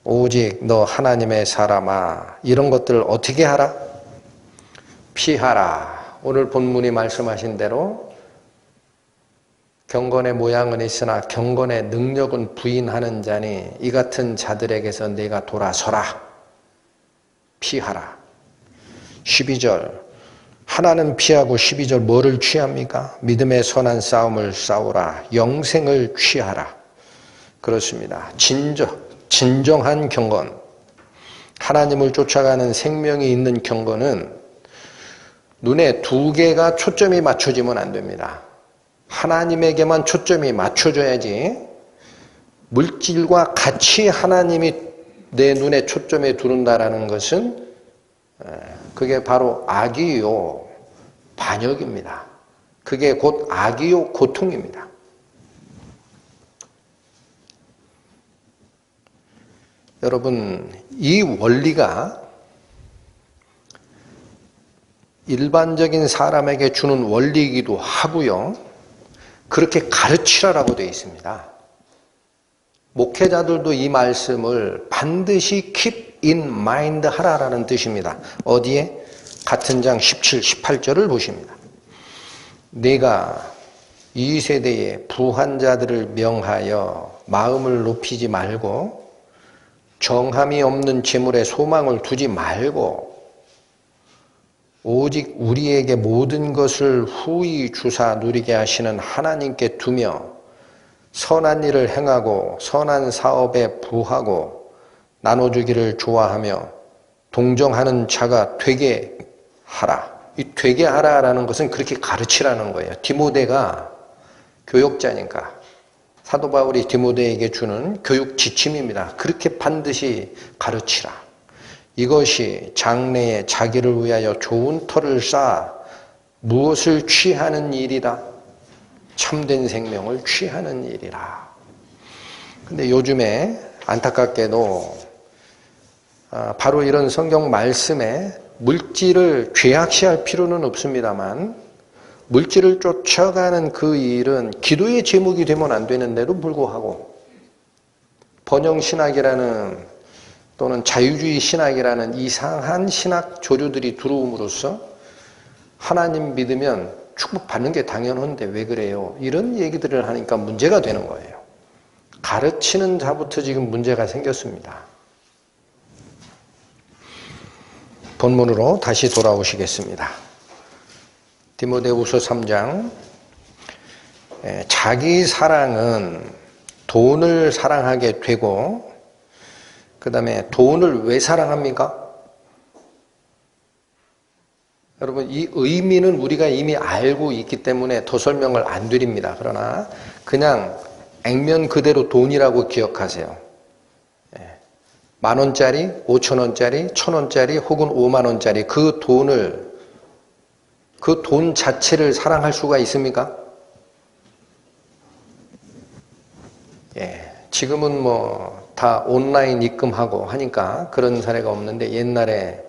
오직 너 하나님의 사람아, 이런 것들을 어떻게 하라? 피하라. 오늘 본문이 말씀하신 대로 경건의 모양은 있으나 경건의 능력은 부인하는 자니 이 같은 자들에게서 네가 돌아서라. 피하라. 12절 하나는 피하고 12절 뭐를 취합니까? 믿음의 선한 싸움을 싸우라. 영생을 취하라. 그렇습니다. 진정한 경건, 하나님을 쫓아가는 생명이 있는 경건은 눈에 두 개가 초점이 맞춰지면 안 됩니다. 하나님에게만 초점이 맞춰져야지 물질과 같이 하나님이 내 눈에 초점에 두른다라는 것은 그게 바로 악이요 반역입니다. 그게 곧 악이요 고통입니다. 여러분, 이 원리가 일반적인 사람에게 주는 원리이기도 하고요. 그렇게 가르치라라고 되어 있습니다. 목회자들도 이 말씀을 반드시 keep in mind 하라라는 뜻입니다. 어디에? 같은 장 17, 18절을 보십니다. 내가 이 세대의 부한 자들을 명하여 마음을 높이지 말고 정함이 없는 재물에 소망을 두지 말고 오직 우리에게 모든 것을 후히 주사 누리게 하시는 하나님께 두며 선한 일을 행하고 선한 사업에 부하고 나눠주기를 좋아하며 동정하는 자가 되게 하라. 이 되게 하라라는 것은 그렇게 가르치라는 거예요. 디모데가 교역자니까 사도 바울이 디모데에게 주는 교육 지침입니다. 그렇게 반드시 가르치라. 이것이 장래에 자기를 위하여 좋은 터를 쌓아 무엇을 취하는 일이다? 참된 생명을 취하는 일이라. 근데 요즘에 안타깝게도 바로 이런 성경 말씀에 물질을 죄악시할 필요는 없습니다만 물질을 쫓아가는 그 일은 기도의 제목이 되면 안 되는데도 불구하고 번영신학이라는 또는 자유주의 신학이라는 이상한 신학 조류들이 들어옴으로써 하나님 믿으면 축복받는 게 당연한데 왜 그래요? 이런 얘기들을 하니까 문제가 되는 거예요. 가르치는 자부터 지금 문제가 생겼습니다. 본문으로 다시 돌아오시겠습니다. 디모데후서 3장 자기 사랑은 돈을 사랑하게 되고 그 다음에 돈을 왜 사랑합니까? 여러분 이 의미는 우리가 이미 알고 있기 때문에 더 설명을 안 드립니다. 그러나 그냥 액면 그대로 돈이라고 기억하세요. 10,000원짜리, 5,000원짜리, 1,000원짜리 혹은 50,000원짜리 그 돈 자체를 사랑할 수가 있습니까? 지금은 뭐 다 온라인 입금하고 하니까 그런 사례가 없는데 옛날에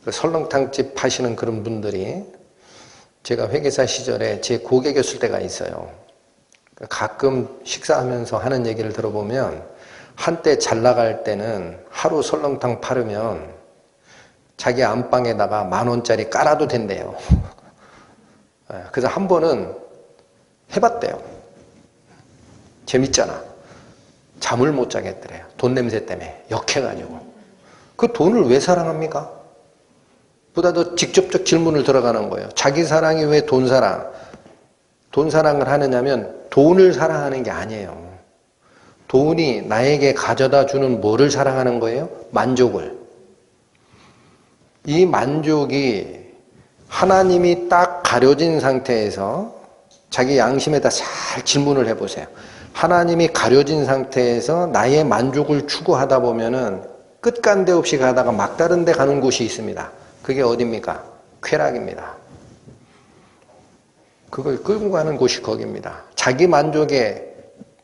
그 설렁탕집 하시는 그런 분들이 제가 회계사 시절에 제 고객이었을 때가 있어요. 가끔 식사하면서 하는 얘기를 들어보면 한때 잘 나갈 때는 하루 설렁탕 팔으면 자기 안방에다가 10,000원짜리 깔아도 된대요. 그래서 한 번은 해봤대요. 재밌잖아. 잠을 못 자겠더래요. 돈 냄새 때문에 역해가지고. 그 돈을 왜 사랑합니까? 보다 더 직접적 질문을 들어가는 거예요. 자기 사랑이 왜 돈 사랑을 하느냐면 돈을 사랑하는 게 아니에요. 돈이 나에게 가져다 주는 뭐를 사랑하는 거예요? 만족을. 이 만족이 하나님이 딱 가려진 상태에서 자기 양심에다 잘 질문을 해보세요. 하나님이 가려진 상태에서 나의 만족을 추구하다 보면은 끝간데 없이 가다가 막다른 데 가는 곳이 있습니다. 그게 어디입니까? 쾌락입니다. 그걸 끌고 가는 곳이 거기입니다. 자기 만족의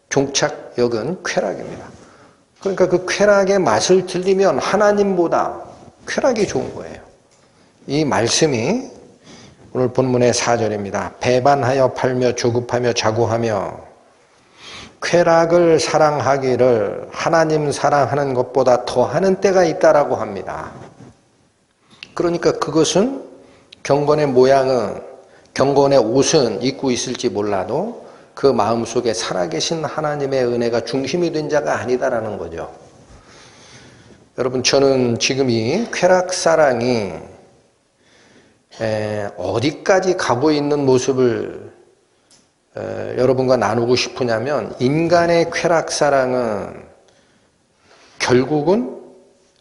종착역은 쾌락입니다. 그러니까 그 쾌락의 맛을 들리면 하나님보다 쾌락이 좋은 거예요. 이 말씀이 오늘 본문의 4절입니다. 배반하여 팔며 조급하며 자고하며 쾌락을 사랑하기를 하나님 사랑하는 것보다 더하는 때가 있다라고 합니다. 그러니까 그것은 경건의 모양은, 경건의 옷은 입고 있을지 몰라도 그 마음속에 살아계신 하나님의 은혜가 중심이 된 자가 아니다라는 거죠. 여러분, 저는 지금 이 쾌락사랑이 어디까지 가고 있는 모습을 여러분과 나누고 싶으냐면, 인간의 쾌락사랑은 결국은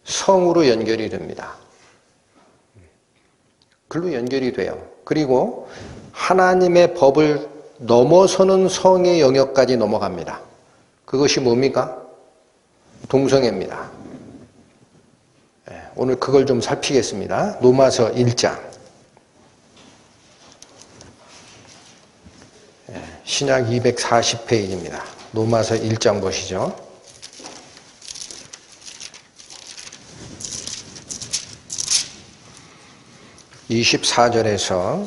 성으로 연결이 됩니다. 글로 연결이 돼요. 그리고 하나님의 법을 넘어서는 성의 영역까지 넘어갑니다. 그것이 뭡니까? 동성애입니다. 오늘 그걸 좀 살피겠습니다. 로마서 1장. 신약 240페이지입니다. 로마서 1장 보시죠. (24절에서)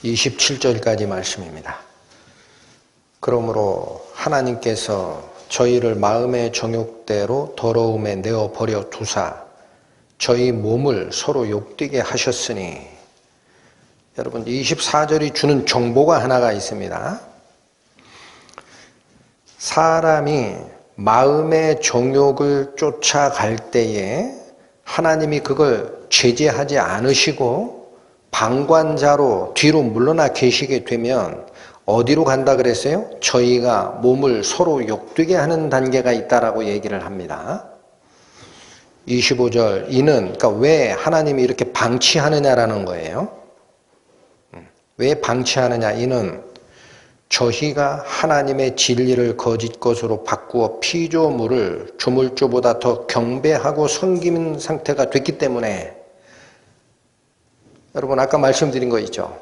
27절까지 말씀입니다. 그러므로 하나님께서 저희를 마음의 정욕대로 더러움에 내어버려 두사 저희 몸을 서로 욕되게 하셨으니, 여러분 24절이 주는 정보가 하나가 있습니다. 사람이 마음의 정욕을 쫓아갈 때에 하나님이 그걸 제재하지 않으시고 방관자로 뒤로 물러나 계시게 되면 어디로 간다 그랬어요? 저희가 몸을 서로 욕되게 하는 단계가 있다라고 얘기를 합니다. 25절, 이는, 그러니까 왜 하나님이 이렇게 방치하느냐라는 거예요. 왜 방치하느냐? 이는 저희가 하나님의 진리를 거짓 것으로 바꾸어 피조물을 조물주보다 더 경배하고 섬기는 상태가 됐기 때문에, 여러분 아까 말씀드린 거 있죠?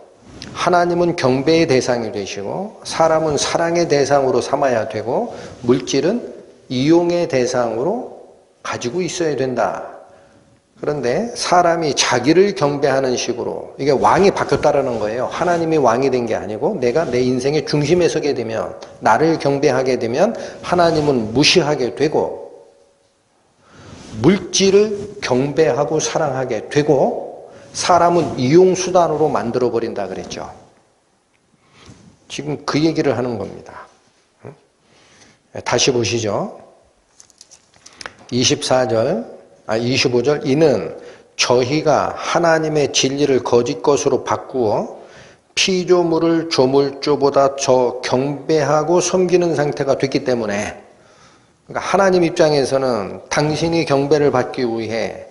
하나님은 경배의 대상이 되시고 사람은 사랑의 대상으로 삼아야 되고 물질은 이용의 대상으로 가지고 있어야 된다. 그런데 사람이 자기를 경배하는 식으로, 이게 왕이 바뀌었다라는 거예요. 하나님이 왕이 된 게 아니고 내가 내 인생의 중심에 서게 되면, 나를 경배하게 되면 하나님은 무시하게 되고 물질을 경배하고 사랑하게 되고 사람은 이용수단으로 만들어버린다 그랬죠. 지금 그 얘기를 하는 겁니다. 다시 보시죠. 25절, 이는 저희가 하나님의 진리를 거짓 것으로 바꾸어 피조물을 조물주보다 더 경배하고 섬기는 상태가 됐기 때문에, 그러니까 하나님 입장에서는 당신이 경배를 받기 위해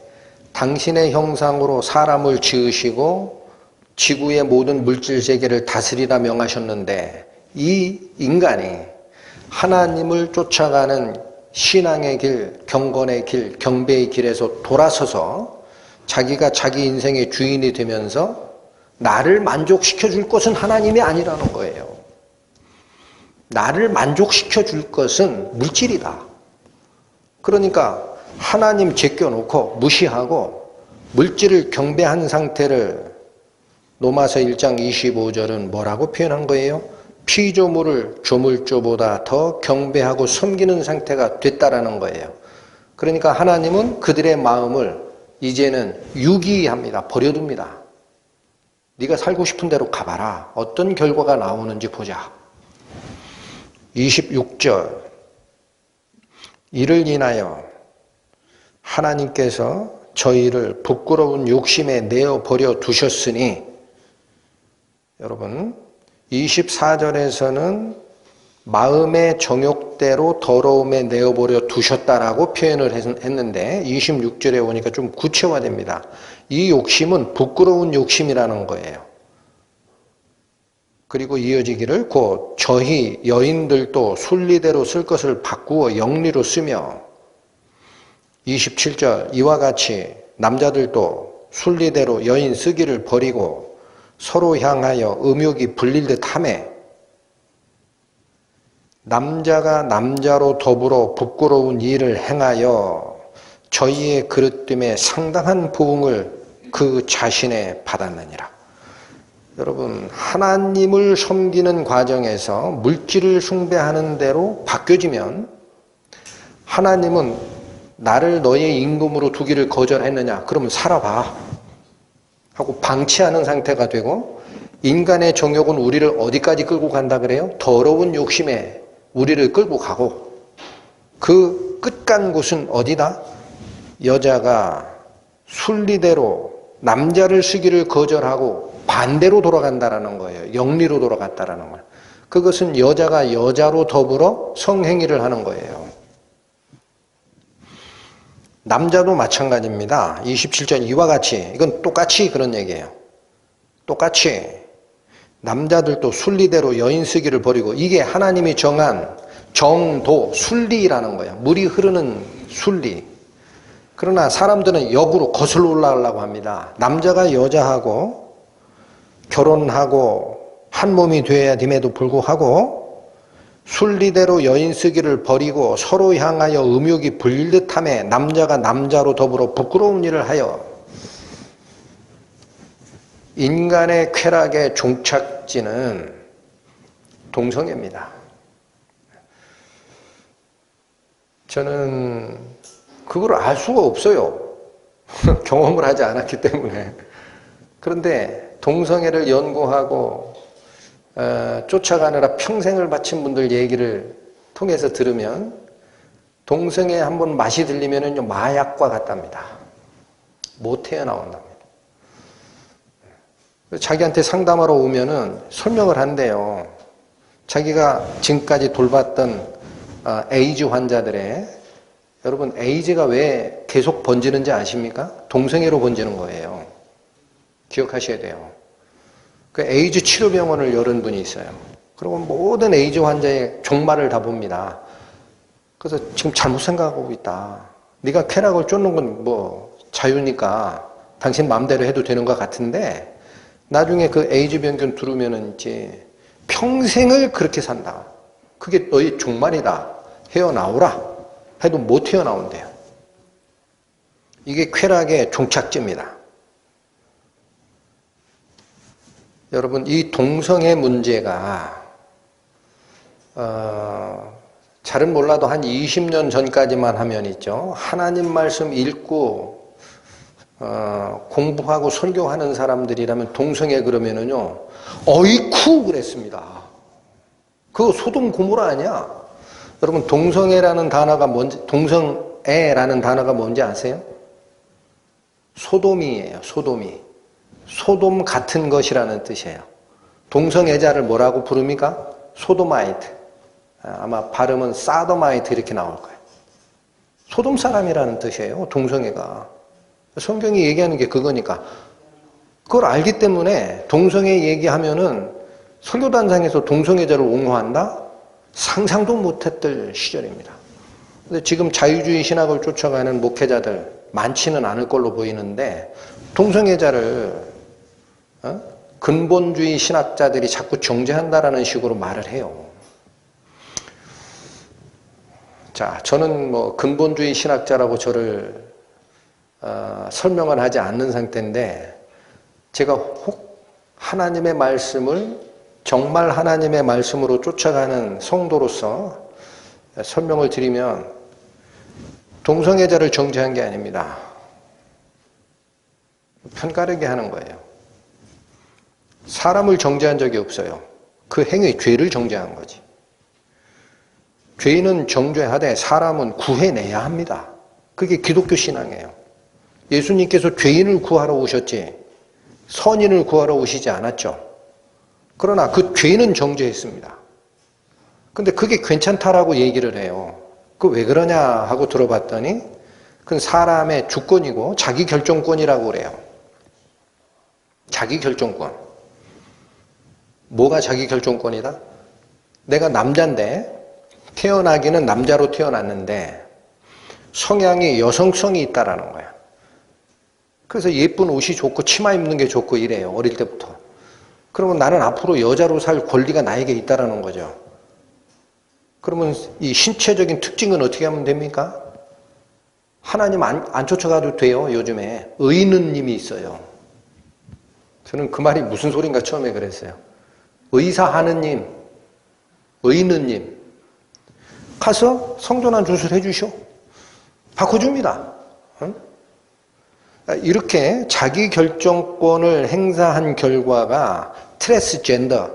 당신의 형상으로 사람을 지으시고 지구의 모든 물질 세계를 다스리라 명하셨는데, 이 인간이 하나님을 쫓아가는 신앙의 길, 경건의 길, 경배의 길에서 돌아서서 자기가 자기 인생의 주인이 되면서 나를 만족시켜 줄 것은 하나님이 아니라는 거예요. 나를 만족시켜 줄 것은 물질이다. 그러니까 하나님 제껴놓고 무시하고 물질을 경배한 상태를 로마서 1장 25절은 뭐라고 표현한 거예요? 피조물을 조물주보다 더 경배하고 섬기는 상태가 됐다라는 거예요. 그러니까 하나님은 그들의 마음을 이제는 유기합니다. 버려둡니다. 네가 살고 싶은 대로 가봐라. 어떤 결과가 나오는지 보자. 26절, 이를 인하여 하나님께서 저희를 부끄러운 욕심에 내어버려 두셨으니, 여러분 24절에서는 마음의 정욕대로 더러움에 내어버려 두셨다라고 표현을 했는데 26절에 오니까 좀 구체화됩니다. 이 욕심은 부끄러운 욕심이라는 거예요. 그리고 이어지기를 곧 저희 여인들도 순리대로 쓸 것을 바꾸어 영리로 쓰며, 27절, 이와 같이 남자들도 순리대로 여인 쓰기를 버리고 서로 향하여 음욕이 불릴 듯하매 남자가 남자로 더불어 부끄러운 일을 행하여 저희의 그릇됨에 상당한 부흥을 그 자신에 받았느니라. 여러분, 하나님을 섬기는 과정에서 물질을 숭배하는 대로 바뀌어지면 하나님은 나를 너의 임금으로 두기를 거절했느냐? 그러면 살아봐 하고 방치하는 상태가 되고, 인간의 정욕은 우리를 어디까지 끌고 간다 그래요? 더러운 욕심에 우리를 끌고 가고, 그 끝간 곳은 어디다? 여자가 순리대로 남자를 쓰기를 거절하고 반대로 돌아간다라는 거예요. 영리로 돌아갔다라는 거예요. 그것은 여자가 여자로 더불어 성행위를 하는 거예요. 남자도 마찬가지입니다. 27절 이와 같이, 이건 똑같이 그런 얘기예요. 똑같이 남자들도 순리대로 여인 쓰기를 버리고, 이게 하나님이 정한 정도, 순리라는 거예요. 물이 흐르는 순리. 그러나 사람들은 역으로 거슬러 올라가려고 합니다. 남자가 여자하고 결혼하고 한 몸이 되어야 됨에도 불구하고 순리대로 여인 쓰기를 버리고 서로 향하여 음욕이 불릴 듯하며 남자가 남자로 더불어 부끄러운 일을 하여, 인간의 쾌락의 종착지는 동성애입니다. 저는 그걸 알 수가 없어요. 경험을 하지 않았기 때문에. 그런데 동성애를 연구하고 쫓아가느라 평생을 바친 분들 얘기를 통해서 들으면 동성애 한번 맛이 들리면 마약과 같답니다. 못 헤어나온답니다. 자기한테 상담하러 오면은 설명을 한대요. 자기가 지금까지 돌봤던 에이즈 환자들의, 여러분 에이즈가 왜 계속 번지는지 아십니까? 동성애로 번지는 거예요. 기억하셔야 돼요. 그 에이즈 치료병원을 열은 분이 있어요. 그리고 모든 에이즈 환자의 종말을 다 봅니다. 그래서 지금 잘못 생각하고 있다. 네가 쾌락을 쫓는 건 뭐 자유니까 당신 마음대로 해도 되는 것 같은데, 나중에 그 에이즈 병균 들으면은 이제 평생을 그렇게 산다. 그게 너의 종말이다. 헤어나오라 해도 못 헤어나온대요. 이게 쾌락의 종착지입니다. 여러분, 이 동성애 문제가 잘은 몰라도 한 20년 전까지만 하면 있죠. 하나님 말씀 읽고 공부하고 설교하는 사람들이라면 동성애 그러면은요, 어이쿠 그랬습니다. 그거 소돔 고모라 아니야? 여러분, 동성애라는 단어가 뭔지, 동성애라는 단어가 뭔지 아세요? 소돔이에요. 소돔이. 소돔 같은 것이라는 뜻이에요. 동성애자를 뭐라고 부릅니까? 소도마이트. 아마 발음은 사도마이트 이렇게 나올 거예요. 소돔 사람이라는 뜻이에요. 동성애가. 성경이 얘기하는 게 그거니까. 그걸 알기 때문에 동성애 얘기하면은 설교단상에서 동성애자를 옹호한다? 상상도 못했던 시절입니다. 근데 지금 자유주의 신학을 쫓아가는 목회자들 많지는 않을 걸로 보이는데, 동성애자를 근본주의 신학자들이 자꾸 정죄한다라는 식으로 말을 해요. 자, 저는 뭐 근본주의 신학자라고 저를 설명을 하지 않는 상태인데, 제가 혹 하나님의 말씀을 정말 하나님의 말씀으로 쫓아가는 성도로서 설명을 드리면, 동성애자를 정죄한 게 아닙니다. 편가르게 하는 거예요. 사람을 정죄한 적이 없어요. 그 행위, 죄를 정죄한 거지. 죄인은 정죄하되 사람은 구해내야 합니다. 그게 기독교 신앙이에요. 예수님께서 죄인을 구하러 오셨지 선인을 구하러 오시지 않았죠. 그러나 그 죄인은 정죄했습니다. 근데 그게 괜찮다라고 얘기를 해요. 그 왜 그러냐 하고 들어봤더니 그건 사람의 주권이고 자기 결정권이라고 그래요. 자기 결정권. 뭐가 자기 결정권이다? 내가 남자인데, 태어나기는 남자로 태어났는데 성향이 여성성이 있다라는 거야. 그래서 예쁜 옷이 좋고 치마 입는 게 좋고 이래요. 어릴 때부터. 그러면 나는 앞으로 여자로 살 권리가 나에게 있다라는 거죠. 그러면 이 신체적인 특징은 어떻게 하면 됩니까? 하나님 안 쫓아가도 돼요. 요즘에 의는님이 있어요. 저는 그 말이 무슨 소린가 처음에 그랬어요. 의사 하느님, 의는님 가서 성전환 주술 해주시오. 바꿔줍니다. 응? 이렇게 자기 결정권을 행사한 결과가 트랜스젠더,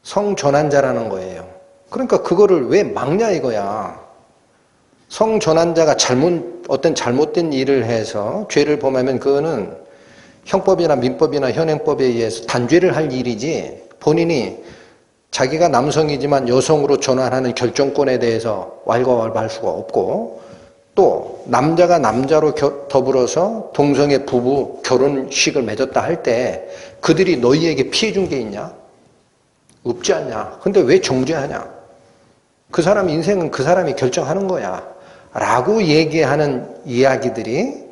성전환자라는 거예요. 그러니까 그거를 왜 막냐 이거야. 성전환자가 어떤 잘못된 일을 해서 죄를 범하면 그거는 형법이나 민법이나 현행법에 의해서 단죄를 할 일이지, 본인이 자기가 남성이지만 여성으로 전환하는 결정권에 대해서 왈가왈부할 수가 없고, 또 남자가 남자로 더불어서 동성애 부부 결혼식을 맺었다 할 때 그들이 너희에게 피해 준 게 있냐? 없지 않냐? 근데 왜 정죄하냐? 그 사람 인생은 그 사람이 결정하는 거야 라고 얘기하는 이야기들이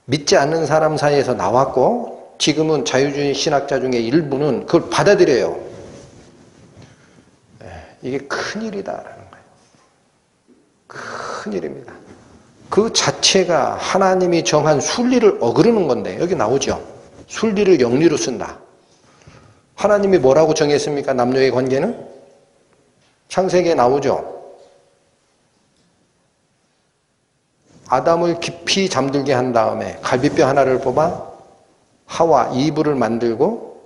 믿지 않는 사람 사이에서 나왔고, 지금은 자유주의 신학자 중에 일부는 그걸 받아들여요. 이게 큰일이다라는 거예요. 큰일입니다. 그 자체가 하나님이 정한 순리를 어그르는 건데, 여기 나오죠. 순리를 영리로 쓴다. 하나님이 뭐라고 정했습니까? 남녀의 관계는? 창세기에 나오죠. 아담을 깊이 잠들게 한 다음에 갈비뼈 하나를 뽑아 하와 이브를 만들고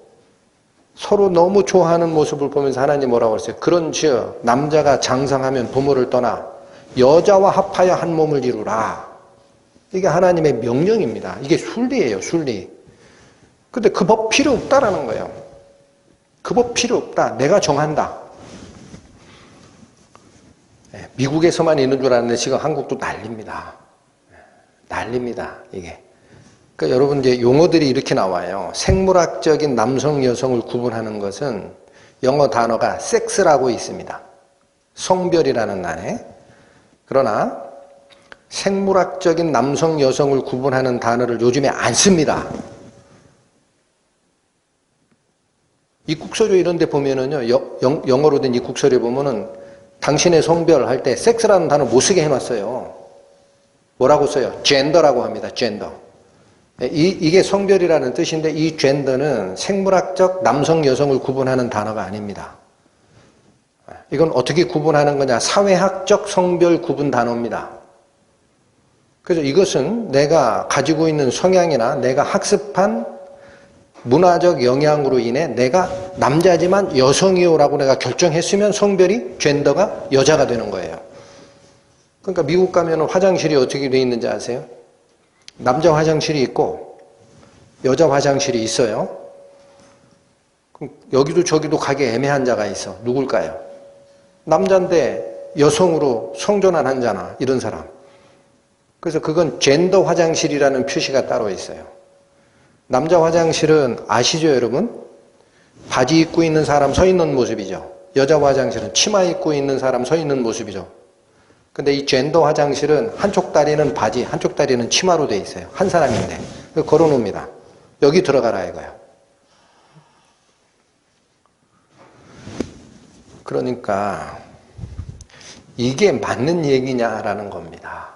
서로 너무 좋아하는 모습을 보면서 하나님 뭐라고 했어요? 그런즉 남자가 장성하면 부모를 떠나 여자와 합하여 한 몸을 이루라. 이게 하나님의 명령입니다. 이게 순리예요, 순리. 근데 그 법 필요 없다라는 거예요. 그 법 필요 없다. 내가 정한다. 미국에서만 있는 줄 알았는데 지금 한국도 난립니다. 난립니다, 이게. 그러니까 여러분 이제 용어들이 이렇게 나와요. 생물학적인 남성, 여성을 구분하는 것은 영어 단어가 섹스라고 있습니다. 성별이라는 단에. 그러나 생물학적인 남성, 여성을 구분하는 단어를 요즘에 안 씁니다. 입국서류 이런 데 보면은요, 영어로 된 입국서류에 보면은 당신의 성별 할 때 섹스라는 단어 못 쓰게 해놨어요. 뭐라고 써요? 젠더라고 합니다. 젠더. 이게 성별이라는 뜻인데 이 젠더는 생물학적 남성, 여성을 구분하는 단어가 아닙니다. 이건 어떻게 구분하는 거냐? 사회학적 성별 구분 단어입니다. 그래서 이것은 내가 가지고 있는 성향이나 내가 학습한 문화적 영향으로 인해 내가 남자지만 여성이요라고 내가 결정했으면 성별이 젠더가 여자가 되는 거예요. 그러니까 미국 가면 화장실이 어떻게 되어 있는지 아세요? 남자 화장실이 있고 여자 화장실이 있어요. 그럼 여기도 저기도 가기 애매한 자가 있어. 누굴까요? 남자인데 여성으로 성전환한 자나 이런 사람. 그래서 그건 젠더 화장실이라는 표시가 따로 있어요. 남자 화장실은 아시죠, 여러분? 바지 입고 있는 사람 서 있는 모습이죠. 여자 화장실은 치마 입고 있는 사람 서 있는 모습이죠. 근데 이 젠더 화장실은 한쪽 다리는 바지, 한쪽 다리는 치마로 돼 있어요. 한 사람인데. 걸어 놓습니다. 여기 들어가라 이거야. 그러니까 이게 맞는 얘기냐라는 겁니다.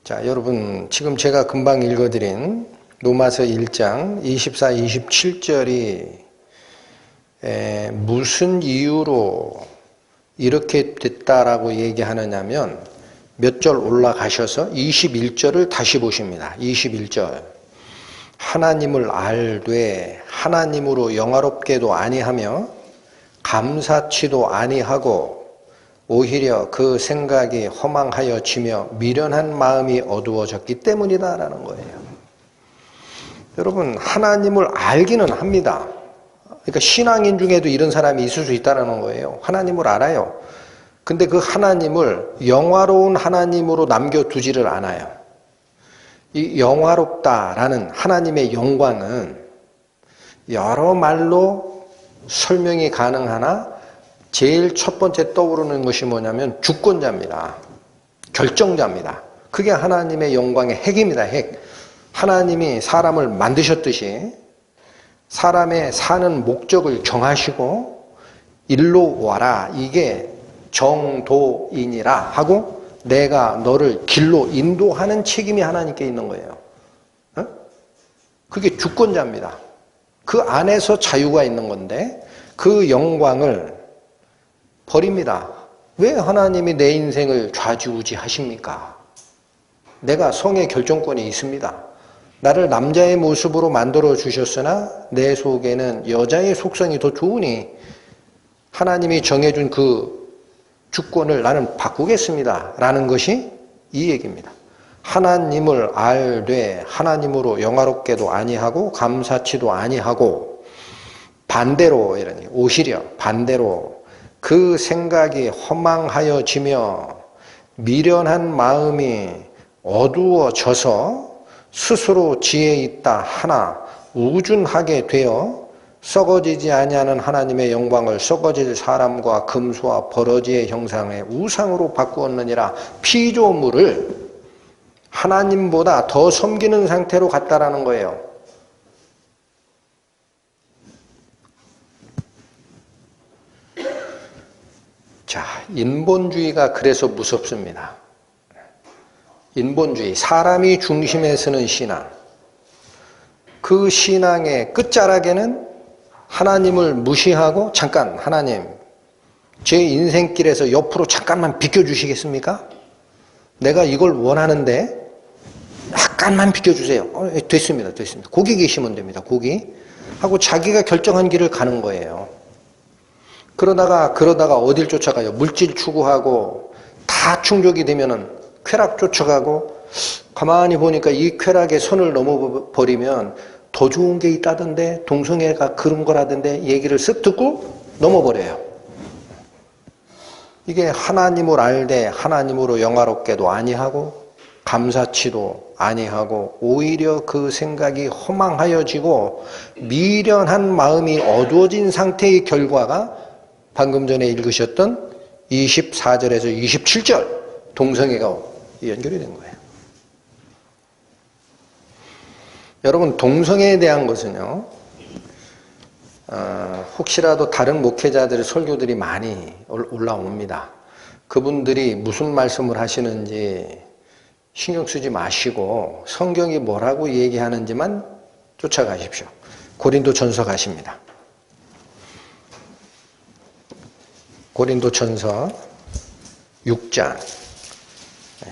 자, 여러분 지금 제가 금방 읽어드린 로마서 1장 24, 27절이 무슨 이유로 이렇게 됐다라고 얘기하느냐면 몇 절 올라가셔서 21절을 다시 보십니다. 21절. 하나님을 알되 하나님으로 영화롭게도 아니하며 감사치도 아니하고 오히려 그 생각이 허망하여지며 미련한 마음이 어두워졌기 때문이다라는 거예요. 여러분 하나님을 알기는 합니다. 그러니까 신앙인 중에도 이런 사람이 있을 수 있다는 거예요. 하나님을 알아요. 근데 그 하나님을 영화로운 하나님으로 남겨두지를 않아요. 이 영화롭다라는 하나님의 영광은 여러 말로 설명이 가능하나 제일 첫 번째 떠오르는 것이 뭐냐면 주권자입니다. 결정자입니다. 그게 하나님의 영광의 핵입니다. 핵. 하나님이 사람을 만드셨듯이 사람의 사는 목적을 정하시고 일로 와라. 이게 정도인이라 하고 내가 너를 길로 인도하는 책임이 하나님께 있는 거예요. 그게 주권자입니다. 그 안에서 자유가 있는 건데 그 영광을 버립니다. 왜 하나님이 내 인생을 좌지우지 하십니까? 내가 성의 결정권이 있습니다. 나를 남자의 모습으로 만들어 주셨으나 내 속에는 여자의 속성이 더 좋으니 하나님이 정해준 그 주권을 나는 바꾸겠습니다. 라는 것이 이 얘기입니다. 하나님을 알되 하나님으로 영화롭게도 아니하고 감사치도 아니하고 반대로 이러니 오히려 반대로 그 생각이 허망하여지며 미련한 마음이 어두워져서 스스로 지혜 있다 하나 우준하게 되어 썩어지지 아니하는 하나님의 영광을 썩어질 사람과 금수와 버러지의 형상의 우상으로 바꾸었느니라. 피조물을 하나님보다 더 섬기는 상태로 갔다라는 거예요. 자, 인본주의가 그래서 무섭습니다. 인본주의, 사람이 중심에 서는 신앙. 그 신앙의 끝자락에는 하나님을 무시하고 잠깐 하나님 제 인생길에서 옆으로 잠깐만 비켜주시겠습니까? 내가 이걸 원하는데 약간만 비켜주세요. 됐습니다. 됐습니다. 거기 계시면 됩니다. 거기 하고 자기가 결정한 길을 가는 거예요. 그러다가 어딜 쫓아가요? 물질 추구하고 다 충족이 되면은 쾌락 쫓아가고 가만히 보니까 이 쾌락에 선을 넘어버리면 더 좋은 게 있다던데 동성애가 그런 거라던데 얘기를 쓱 듣고 넘어버려요. 이게 하나님을 알되 하나님으로 영화롭게도 아니하고 감사치도 아니하고 오히려 그 생각이 허망하여지고 미련한 마음이 어두워진 상태의 결과가 방금 전에 읽으셨던 24절에서 27절 동성애가 연결이 된 거예요. 여러분, 동성애에 대한 것은요, 혹시라도 다른 목회자들의 설교들이 많이 올라옵니다. 그분들이 무슨 말씀을 하시는지 신경 쓰지 마시고 성경이 뭐라고 얘기하는지만 쫓아가십시오. 고린도전서 가십니다. 고린도전서 6장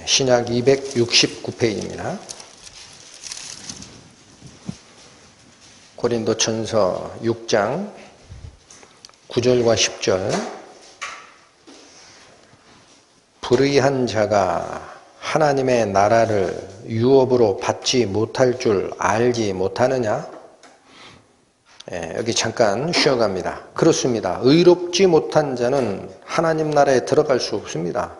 신약 269페이지입니다. 고린도전서 6장 9절과 10절 불의한 자가 하나님의 나라를 유업으로 받지 못할 줄 알지 못하느냐? 여기 잠깐 쉬어갑니다. 그렇습니다. 의롭지 못한 자는 하나님 나라에 들어갈 수 없습니다.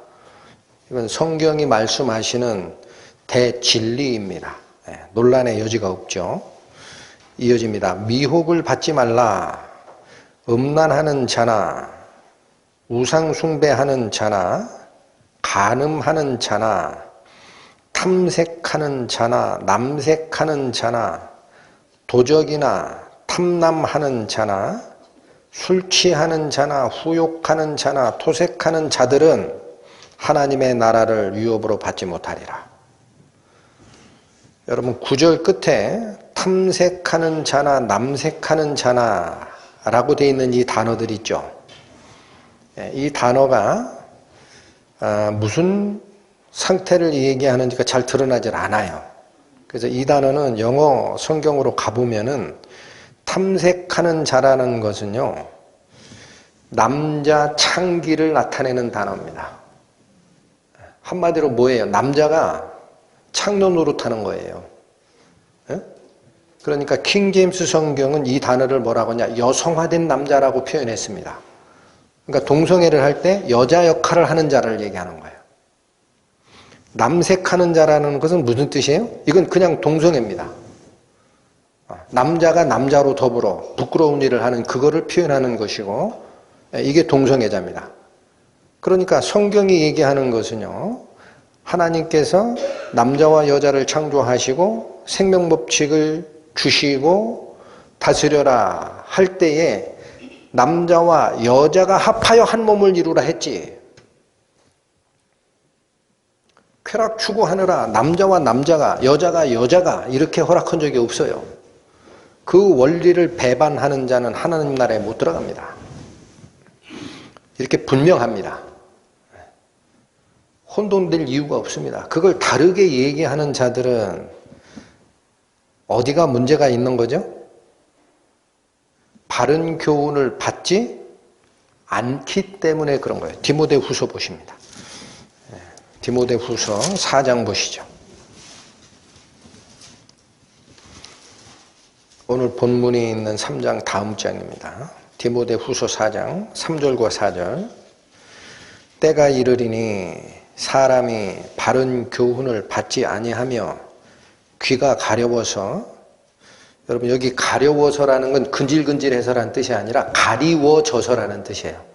이건 성경이 말씀하시는 대진리입니다. 논란의 여지가 없죠. 이어집니다. 미혹을 받지 말라. 음란하는 자나 우상 숭배하는 자나 간음하는 자나 탐색하는 자나 남색하는 자나 도적이나 탐남하는 자나 술 취하는 자나 후욕하는 자나 토색하는 자들은 하나님의 나라를 유업으로 받지 못하리라. 여러분 9절 끝에 탐색하는 자나 남색하는 자나 라고 되어 있는 이 단어들 있죠. 이 단어가 무슨 상태를 얘기하는지가 잘 드러나질 않아요. 그래서 이 단어는 영어 성경으로 가보면은 탐색하는 자라는 것은요, 남자 창기를 나타내는 단어입니다. 한마디로 뭐예요? 남자가 창녀 노릇하는 거예요. 그러니까 킹 제임스 성경은 이 단어를 뭐라고 하냐? 여성화된 남자라고 표현했습니다. 그러니까 동성애를 할 때 여자 역할을 하는 자를 얘기하는 거예요. 남색하는 자라는 것은 무슨 뜻이에요? 이건 그냥 동성애입니다. 남자가 남자로 더불어 부끄러운 일을 하는 그거를 표현하는 것이고 이게 동성애자입니다. 그러니까 성경이 얘기하는 것은요, 하나님께서 남자와 여자를 창조하시고 생명법칙을 주시고 다스려라 할 때에 남자와 여자가 합하여 한 몸을 이루라 했지. 쾌락 추구하느라 남자와 남자가 여자가 이렇게 허락한 적이 없어요. 그 원리를 배반하는 자는 하나님 나라에 못 들어갑니다. 이렇게 분명합니다. 혼돈될 이유가 없습니다. 그걸 다르게 얘기하는 자들은 어디가 문제가 있는 거죠? 바른 교훈을 받지 않기 때문에 그런 거예요. 디모데후서 보십니다. 디모데후서 4장 보시죠. 오늘 본문이 있는 3장 다음 장입니다. 디모데후서 4장 3절과 4절. 때가 이르리니 사람이 바른 교훈을 받지 아니하며 귀가 가려워서, 여러분 여기 가려워서라는 건 근질근질해서라는 뜻이 아니라 가리워져서라는 뜻이에요.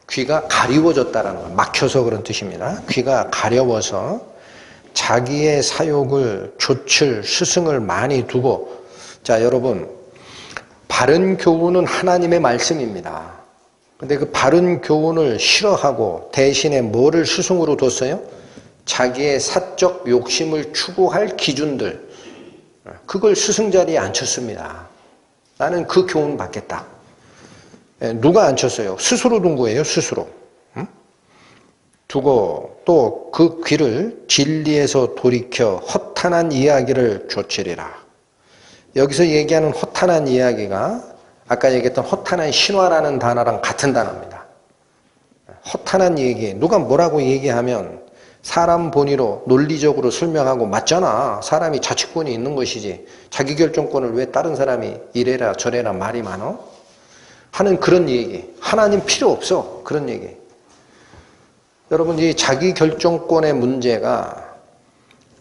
귀가 가리워졌다라는 건 막혀서 그런 뜻입니다. 귀가 가려워서 자기의 사욕을 좇을 스승을 많이 두고, 자 여러분 바른 교훈은 하나님의 말씀입니다. 근데 그 바른 교훈을 싫어하고 대신에 뭐를 스승으로 뒀어요? 자기의 사적 욕심을 추구할 기준들, 그걸 스승 자리에 앉혔습니다. 나는 그 교훈 받겠다. 누가 앉혔어요? 스스로 둔 거예요. 스스로. 두고 또 그 귀를 진리에서 돌이켜 허탄한 이야기를 좇으리라. 여기서 얘기하는 허탄한 이야기가 아까 얘기했던 허탄한 신화라는 단어랑 같은 단어입니다. 허탄한 얘기, 누가 뭐라고 얘기하면 사람 본의로 논리적으로 설명하고 맞잖아. 사람이 자치권이 있는 것이지. 자기결정권을 왜 다른 사람이 이래라 저래라 말이 많어? 하는 그런 얘기. 하나님 필요 없어. 그런 얘기. 여러분 이 자기결정권의 문제가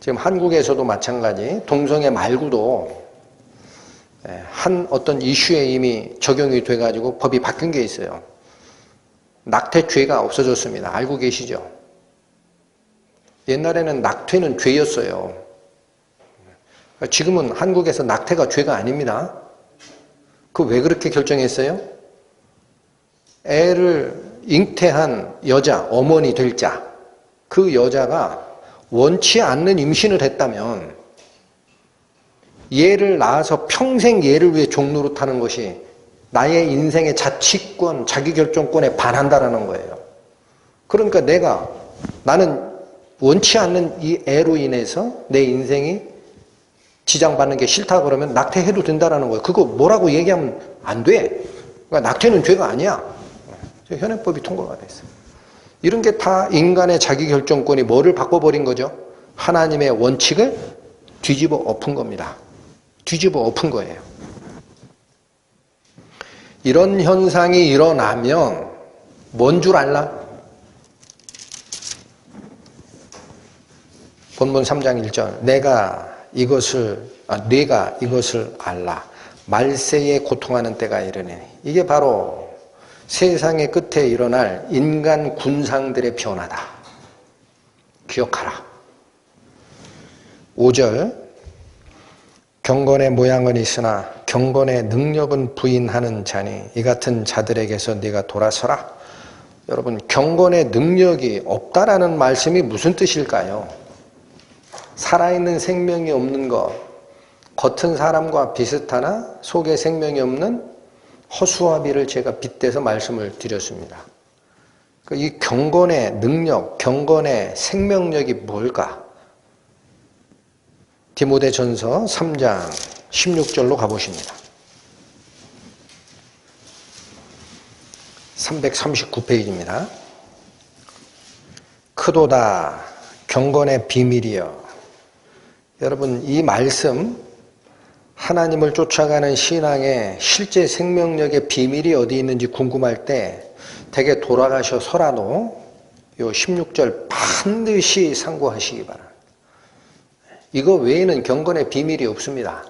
지금 한국에서도 마찬가지, 동성애 말고도 한 어떤 이슈에 이미 적용이 돼가지고 법이 바뀐 게 있어요. 낙태죄가 없어졌습니다. 알고 계시죠? 옛날에는 낙태는 죄였어요. 지금은 한국에서 낙태가 죄가 아닙니다. 그 왜 그렇게 결정했어요? 애를 잉태한 여자, 어머니 될 자, 그 여자가 원치 않는 임신을 했다면 얘를 낳아서 평생 얘를 위해 종노릇하는 것이 나의 인생의 자치권, 자기결정권에 반한다라는 거예요. 그러니까 나는 원치 않는 이 애로 인해서 내 인생이 지장받는 게 싫다 그러면 낙태해도 된다라는 거예요. 그거 뭐라고 얘기하면 안 돼. 그러니까 낙태는 죄가 아니야. 현행법이 통과가 됐어요. 이런 게 다 인간의 자기결정권이 뭐를 바꿔버린 거죠? 하나님의 원칙을 뒤집어 엎은 겁니다. 뒤집어 엎은 거예요. 이런 현상이 일어나면 뭔 줄 알라? 본문 3장 1절. 내가 이것을 알라. 말세에 고통하는 때가 이르니. 이게 바로 세상의 끝에 일어날 인간 군상들의 변화다. 기억하라. 5절. 경건의 모양은 있으나 경건의 능력은 부인하는 자니 이 같은 자들에게서 네가 돌아서라. 여러분 경건의 능력이 없다라는 말씀이 무슨 뜻일까요? 살아있는 생명이 없는 것, 겉은 사람과 비슷하나 속에 생명이 없는 허수아비를 제가 빗대서 말씀을 드렸습니다. 이 경건의 능력, 경건의 생명력이 뭘까? 디모데전서 3장 16절로 가보십니다. 339페이지입니다. 크도다 경건의 비밀이여. 여러분 이 말씀, 하나님을 쫓아가는 신앙의 실제 생명력의 비밀이 어디 있는지 궁금할 때 댁에 돌아가셔서라도 요 16절 반드시 상고하시기 바랍니다. 이거 외에는 경건의 비밀이 없습니다.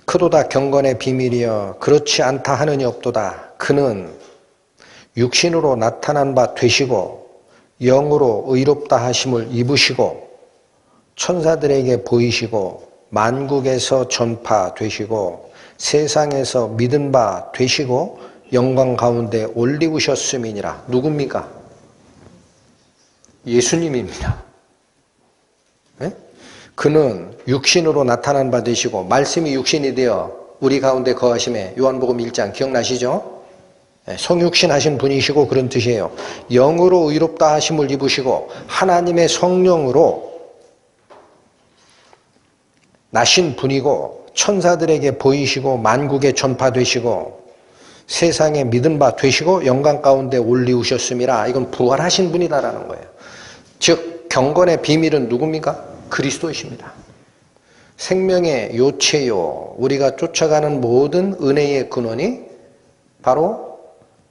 크도다 경건의 비밀이여 그렇지 않다 하느니 없도다. 그는 육신으로 나타난 바 되시고 영으로 의롭다 하심을 입으시고 천사들에게 보이시고 만국에서 전파되시고 세상에서 믿은 바 되시고 영광 가운데 올리우셨음이니라. 누굽니까? 예수님입니다. 네? 그는 육신으로 나타난 바 되시고 말씀이 육신이 되어 우리 가운데 거하심에 요한복음 1장 기억나시죠? 성육신 하신 분이시고 그런 뜻이에요. 영으로 의롭다 하심을 입으시고 하나님의 성령으로 나신 분이고 천사들에게 보이시고 만국에 전파되시고 세상에 믿은 바 되시고 영광 가운데 올리우셨음이라. 이건 부활하신 분이다라는 거예요. 즉 경건의 비밀은 누굽니까? 그리스도이십니다. 생명의 요체요, 우리가 쫓아가는 모든 은혜의 근원이 바로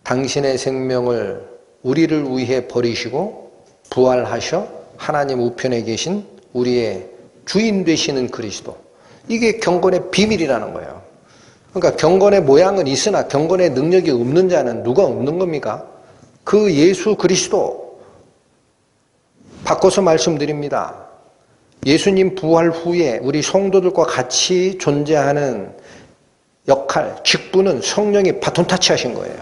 당신의 생명을 우리를 위해 버리시고 부활하셔 하나님 우편에 계신 우리의 주인 되시는 그리스도. 이게 경건의 비밀이라는 거예요. 그러니까 경건의 모양은 있으나 경건의 능력이 없는 자는 누가 없는 겁니까? 그 예수 그리스도. 바꿔서 말씀드립니다. 예수님 부활 후에 우리 성도들과 같이 존재하는 역할, 직분은 성령이 바톤 타치하신 거예요.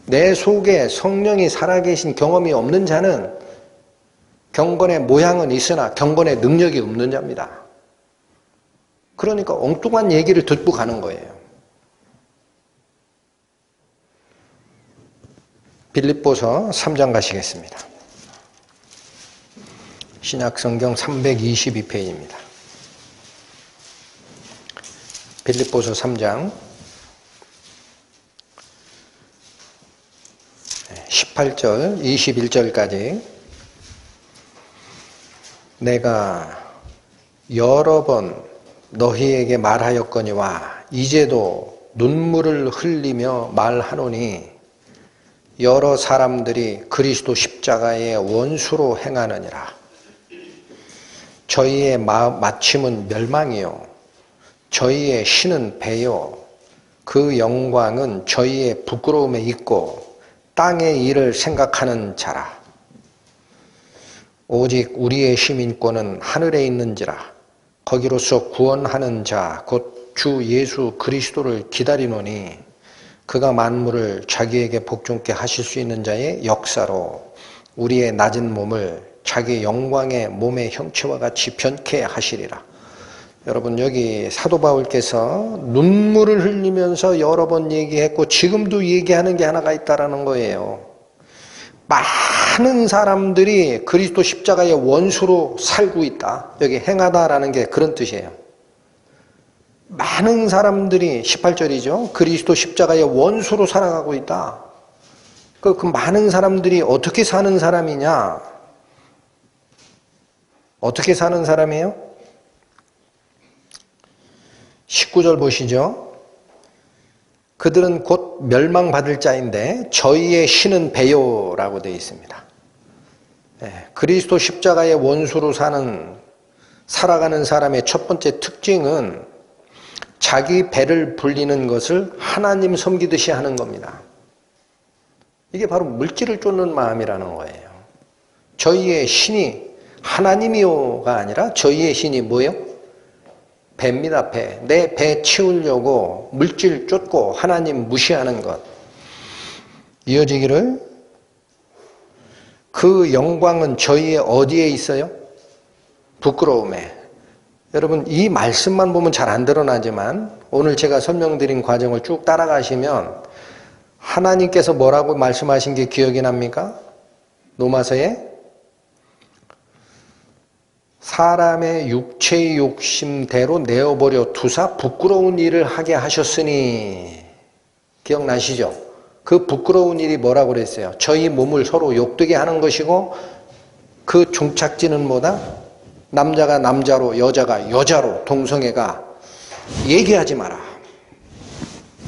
내 속에 성령이 살아계신 경험이 없는 자는 경건의 모양은 있으나 경건의 능력이 없는 자입니다. 그러니까 엉뚱한 얘기를 듣고 가는 거예요. 빌립보서 3장 가시겠습니다. 신약성경 322페이지입니다. 빌립보서 3장 18절 21절까지 내가 여러 번 너희에게 말하였거니와 이제도 눈물을 흘리며 말하노니 여러 사람들이 그리스도 십자가의 원수로 행하느니라. 저희의 마침은 멸망이요 저희의 신은 배요 그 영광은 저희의 부끄러움에 있고 땅의 일을 생각하는 자라. 오직 우리의 시민권은 하늘에 있는지라. 거기로서 구원하는 자 곧 주 예수 그리스도를 기다리노니 그가 만물을 자기에게 복종케 하실 수 있는 자의 역사로 우리의 낮은 몸을 자기 영광의 몸의 형체와 같이 변케 하시리라. 여러분, 여기 사도 바울께서 눈물을 흘리면서 여러 번 얘기했고 지금도 얘기하는 게 하나가 있다라는 거예요. 많은 사람들이 그리스도 십자가의 원수로 살고 있다. 여기 행하다라는 게 그런 뜻이에요. 많은 사람들이 18절이죠. 그리스도 십자가의 원수로 살아가고 있다. 그 많은 사람들이 어떻게 사는 사람이냐? 어떻게 사는 사람이에요? 19절 보시죠. 그들은 곧 멸망받을 자인데 저희의 신은 배요라고 되어 있습니다. 그리스도 십자가의 원수로 살아가는 사람의 첫 번째 특징은 자기 배를 불리는 것을 하나님 섬기듯이 하는 겁니다. 이게 바로 물질을 쫓는 마음이라는 거예요. 저희의 신이 하나님이요가 아니라 저희의 신이 뭐예요? 배입니다. 배. 내 배 치우려고 물질 쫓고 하나님 무시하는 것. 이어지기를 그 영광은 저희의 어디에 있어요? 부끄러움에. 여러분, 이 말씀만 보면 잘 안 드러나지만 오늘 제가 설명드린 과정을 쭉 따라가시면 하나님께서 뭐라고 말씀하신 게 기억이 납니까? 로마서에 사람의 육체의 욕심대로 내어버려 두사 부끄러운 일을 하게 하셨으니. 기억나시죠? 그 부끄러운 일이 뭐라고 그랬어요? 저희 몸을 서로 욕되게 하는 것이고 그 종착지는 뭐다? 남자가 남자로 여자가 여자로 동성애가. 얘기하지 마라.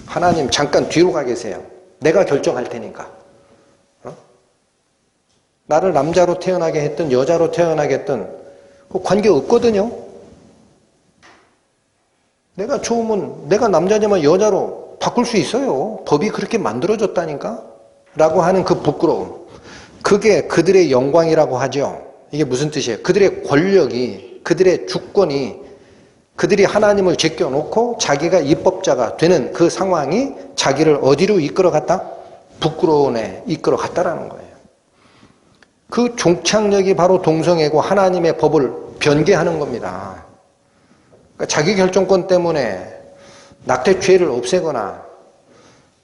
하나님 잠깐 뒤로 가 계세요. 내가 결정할 테니까. 나를 남자로 태어나게 했든 여자로 태어나게 했든 관계 없거든요. 내가 좋으면 내가 남자냐면 여자로 바꿀 수 있어요. 법이 그렇게 만들어졌다니까. 라고 하는 그 부끄러움. 그게 그들의 영광이라고 하죠. 이게 무슨 뜻이에요? 그들의 권력이, 그들의 주권이, 그들이 하나님을 제껴놓고 자기가 입법자가 되는 그 상황이 자기를 어디로 이끌어갔다? 부끄러움에 이끌어갔다라는 거예요. 그 종착역이 바로 동성애고 하나님의 법을 변개하는 겁니다. 그러니까 자기 결정권 때문에 낙태죄를 없애거나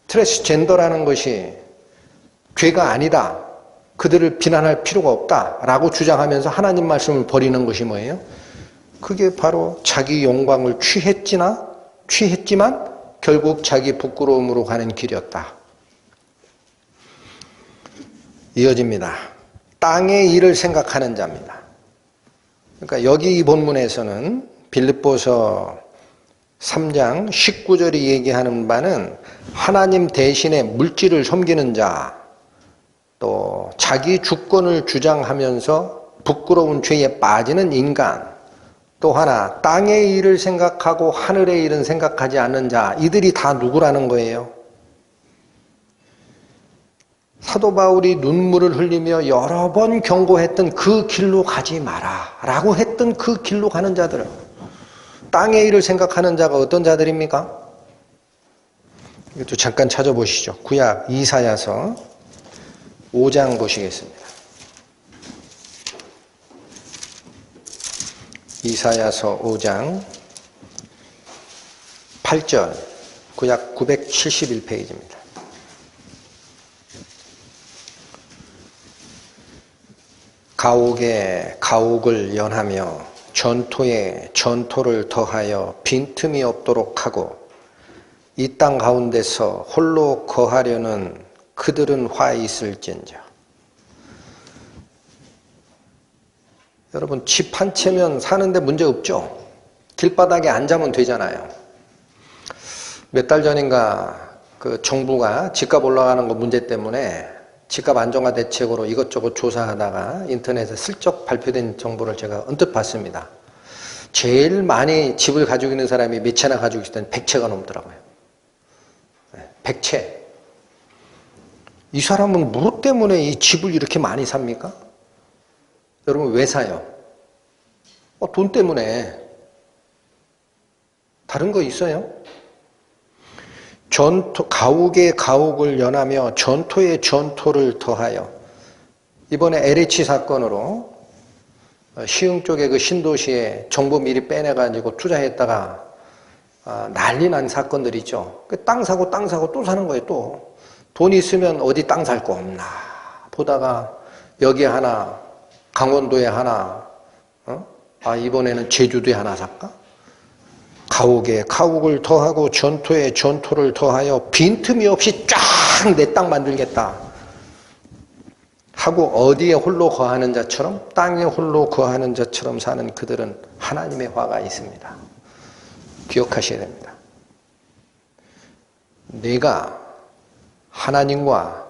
트랜스젠더라는 것이 죄가 아니다, 그들을 비난할 필요가 없다라고 주장하면서 하나님 말씀을 버리는 것이 뭐예요? 그게 바로 자기 영광을 취했지만 결국 자기 부끄러움으로 가는 길이었다. 이어집니다. 땅의 일을 생각하는 자입니다. 그러니까 여기 이 본문에서는 빌립보서 3장 19절이 얘기하는 바는 하나님 대신에 물질을 섬기는 자, 또 자기 주권을 주장하면서 부끄러운 죄에 빠지는 인간, 또 하나 땅의 일을 생각하고 하늘의 일은 생각하지 않는 자, 이들이 다 누구라는 거예요? 사도 바울이 눈물을 흘리며 여러 번 경고했던 그 길로 가지 마라 라고 했던 그 길로 가는 자들, 땅의 일을 생각하는 자가 어떤 자들입니까? 이것도 잠깐 찾아보시죠. 구약 이사야서 5장 보시겠습니다. 이사야서 5장 8절, 구약 971페이지입니다. 가옥에 가옥을 연하며 전토에 전토를 더하여 빈틈이 없도록 하고 이 땅 가운데서 홀로 거하려는 그들은 화 있을진저. 여러분, 집 한 채면 사는데 문제 없죠? 길바닥에 앉으면 되잖아요. 몇 달 전인가 그 정부가 집값 올라가는 거 문제 때문에 집값 안정화 대책으로 이것저것 조사하다가 인터넷에 슬쩍 발표된 정보를 제가 언뜻 봤습니다. 제일 많이 집을 가지고 있는 사람이 몇 채나 가지고 있을 때는 100채가 넘더라고요. 100채. 이 사람은 무엇 때문에 이 집을 이렇게 많이 삽니까? 여러분, 왜 사요? 돈 때문에. 다른 거 있어요? 가옥에 가옥을 연하며 전토에 전토를 더하여. 이번에 LH 사건으로 시흥 쪽에 그 신도시에 정보 미리 빼내가지고 투자했다가 난리 난 사건들 있죠. 땅 사고 또 사는 거예요. 또 돈 있으면 어디 땅 살 거 없나 보다가 여기 하나, 강원도에 하나, 이번에는 제주도에 하나 살까? 가옥에 가옥을 더하고 전토에 전토를 더하여 빈틈이 없이 쫙 내 땅 만들겠다 하고 어디에 홀로 거하는 자처럼, 땅에 홀로 거하는 자처럼 사는 그들은 하나님의 화가 있습니다. 기억하셔야 됩니다. 내가 하나님과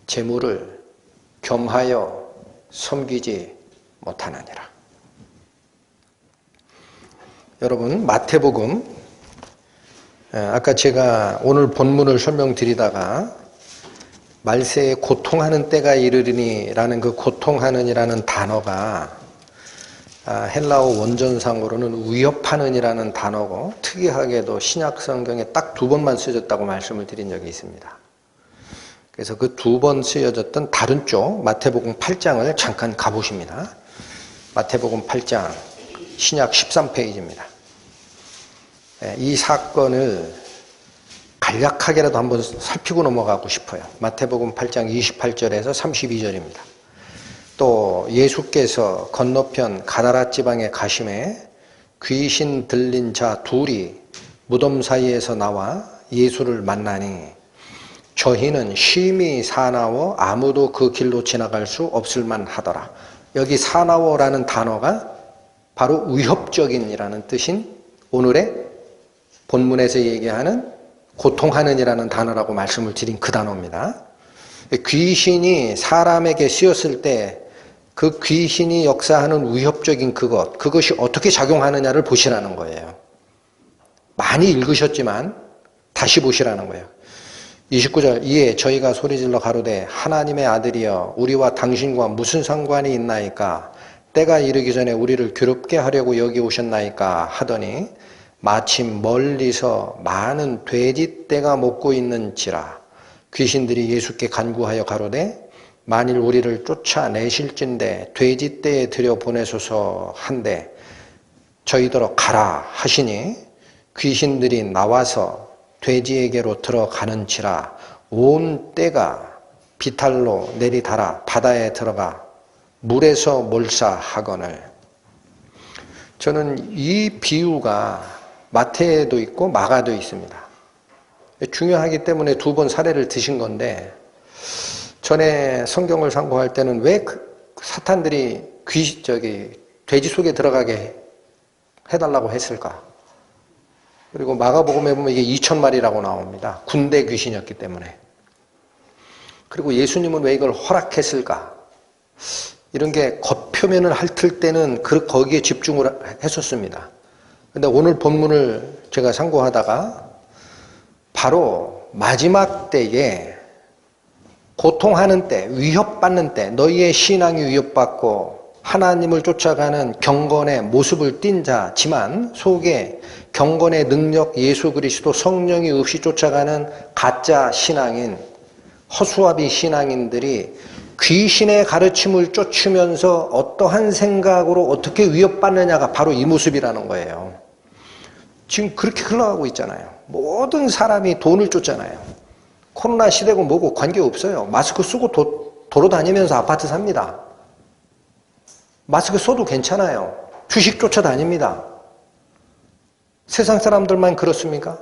재물을 겸하여 섬기지 못하느니라. 여러분, 마태복음, 아까 제가 오늘 본문을 설명드리다가 말세에 고통하는 때가 이르리니 라는 그 고통하는이라는 단어가 헬라어 원전상으로는 위협하는 이라는 단어고, 특이하게도 신약 성경에 딱 2번만 쓰여졌다고 말씀을 드린 적이 있습니다. 그래서 그 2번 쓰여졌던 다른 쪽 마태복음 8장을 잠깐 가보십니다. 마태복음 8장 신약 13페이지입니다. 이 사건을 간략하게라도 한번 살피고 넘어가고 싶어요. 마태복음 8장 28절에서 32절입니다. 또 예수께서 건너편 가다라 지방에 가심에 귀신 들린 자 둘이 무덤 사이에서 나와 예수를 만나니 저희는 심히 사나워 아무도 그 길로 지나갈 수 없을 만하더라. 여기 사나워라는 단어가 바로 위협적인이라는 뜻인 오늘의 본문에서 얘기하는 고통하는이라는 단어라고 말씀을 드린 그 단어입니다. 귀신이 사람에게 씌었을 때 그 귀신이 역사하는 위협적인 그것이 어떻게 작용하느냐를 보시라는 거예요. 많이 읽으셨지만 다시 보시라는 거예요. 29절 이에 저희가 소리질러 가로되 하나님의 아들이여 우리와 당신과 무슨 상관이 있나이까 때가 이르기 전에 우리를 괴롭게 하려고 여기 오셨나이까 하더니 마침 멀리서 많은 돼지떼가 먹고 있는지라 귀신들이 예수께 간구하여 가로되 만일 우리를 쫓아내실진대 돼지떼에 들여보내소서 한데 저희더러 가라 하시니 귀신들이 나와서 돼지에게로 들어가는지라 온 떼가 비탈로 내리달아 바다에 들어가 물에서 몰사하거늘. 저는 이 비유가 마태에도 있고 마가도 있습니다. 중요하기 때문에 두 번 사례를 드신 건데 전에 성경을 상고할 때는 왜 사탄들이 돼지 속에 들어가게 해달라고 했을까? 그리고 마가복음에 보면 이게 2,000마리라고 나옵니다. 군대 귀신이었기 때문에. 그리고 예수님은 왜 이걸 허락했을까? 이런 게 겉표면을 핥을 때는 거기에 집중을 했었습니다. 근데 오늘 본문을 제가 상고하다가 바로 마지막 때에 고통하는 때, 위협받는 때, 너희의 신앙이 위협받고 하나님을 쫓아가는 경건의 모습을 띈 자지만 속에 경건의 능력 예수 그리스도 성령이 없이 쫓아가는 가짜 신앙인 허수아비 신앙인들이 귀신의 가르침을 쫓으면서 어떠한 생각으로 어떻게 위협받느냐가 바로 이 모습이라는 거예요. 지금 그렇게 흘러가고 있잖아요. 모든 사람이 돈을 쫓잖아요. 코로나 시대고 뭐고 관계없어요. 마스크 쓰고 도로 다니면서 아파트 삽니다. 마스크 써도 괜찮아요. 주식 쫓아다닙니다. 세상 사람들만 그렇습니까?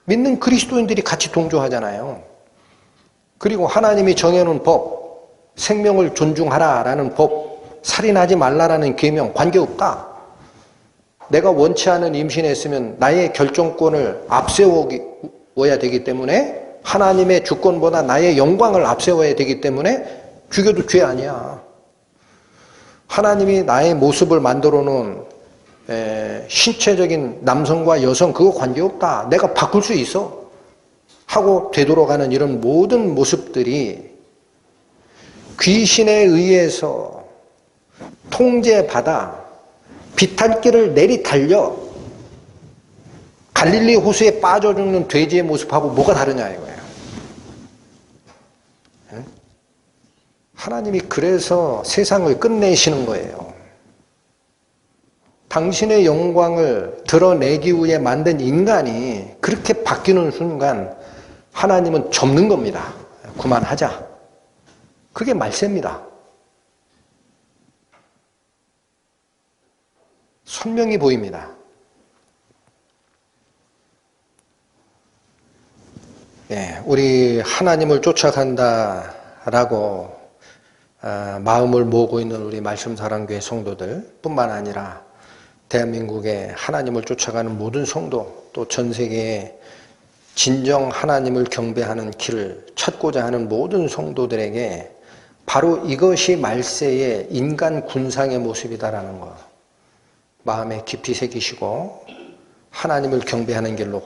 믿는 그리스도인들이 같이 동조하잖아요. 그리고 하나님이 정해놓은 법, 생명을 존중하라라는 법, 살인하지 말라라는 계명 관계없다. 내가 원치 않은 임신했으면 나의 결정권을 앞세워야 되기 때문에 하나님의 주권보다 나의 영광을 앞세워야 되기 때문에 죽여도 죄 아니야. 하나님이 나의 모습을 만들어 놓은 신체적인 남성과 여성 그거 관계없다. 내가 바꿀 수 있어. 하고 되돌아가는 이런 모든 모습들이 귀신에 의해서 통제받아 비탈길을 내리달려 갈릴리 호수에 빠져 죽는 돼지의 모습하고 뭐가 다르냐 이거예요. 하나님이 그래서 세상을 끝내시는 거예요. 당신의 영광을 드러내기 위해 만든 인간이 그렇게 바뀌는 순간 하나님은 접는 겁니다. 그만하자. 그게 말세입니다. 선명히 보입니다. 예, 우리 하나님을 쫓아간다라고 마음을 모으고 있는 우리 말씀사랑교회 성도들 뿐만 아니라 대한민국의 하나님을 쫓아가는 모든 성도 또 전 세계에 진정 하나님을 경배하는 길을 찾고자 하는 모든 성도들에게 바로 이것이 말세의 인간 군상의 모습이다라는 것 마음에 깊이 새기시고 하나님을 경배하는 길로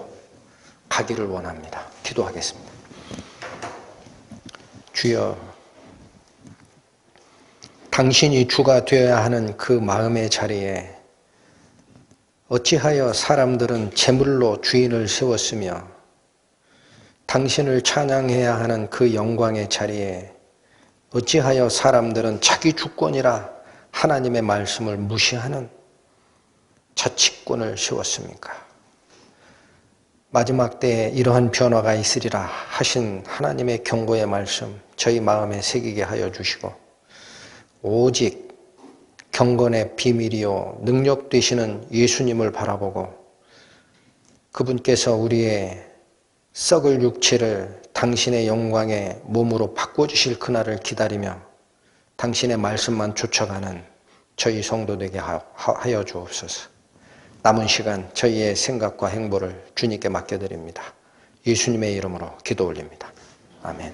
가기를 원합니다. 기도하겠습니다. 주여, 당신이 주가 되어야 하는 그 마음의 자리에 어찌하여 사람들은 재물로 주인을 세웠으며 당신을 찬양해야 하는 그 영광의 자리에 어찌하여 사람들은 자기 주권이라 하나님의 말씀을 무시하는 자치권을 세웠습니까? 마지막 때에 이러한 변화가 있으리라 하신 하나님의 경고의 말씀 저희 마음에 새기게 하여 주시고 오직 경건의 비밀이요 능력 되시는 예수님을 바라보고 그분께서 우리의 썩을 육체를 당신의 영광의 몸으로 바꿔주실 그날을 기다리며 당신의 말씀만 쫓아가는 저희 성도 되게 하여 주옵소서. 남은 시간 저희의 생각과 행보를 주님께 맡겨드립니다. 예수님의 이름으로 기도 올립니다. 아멘.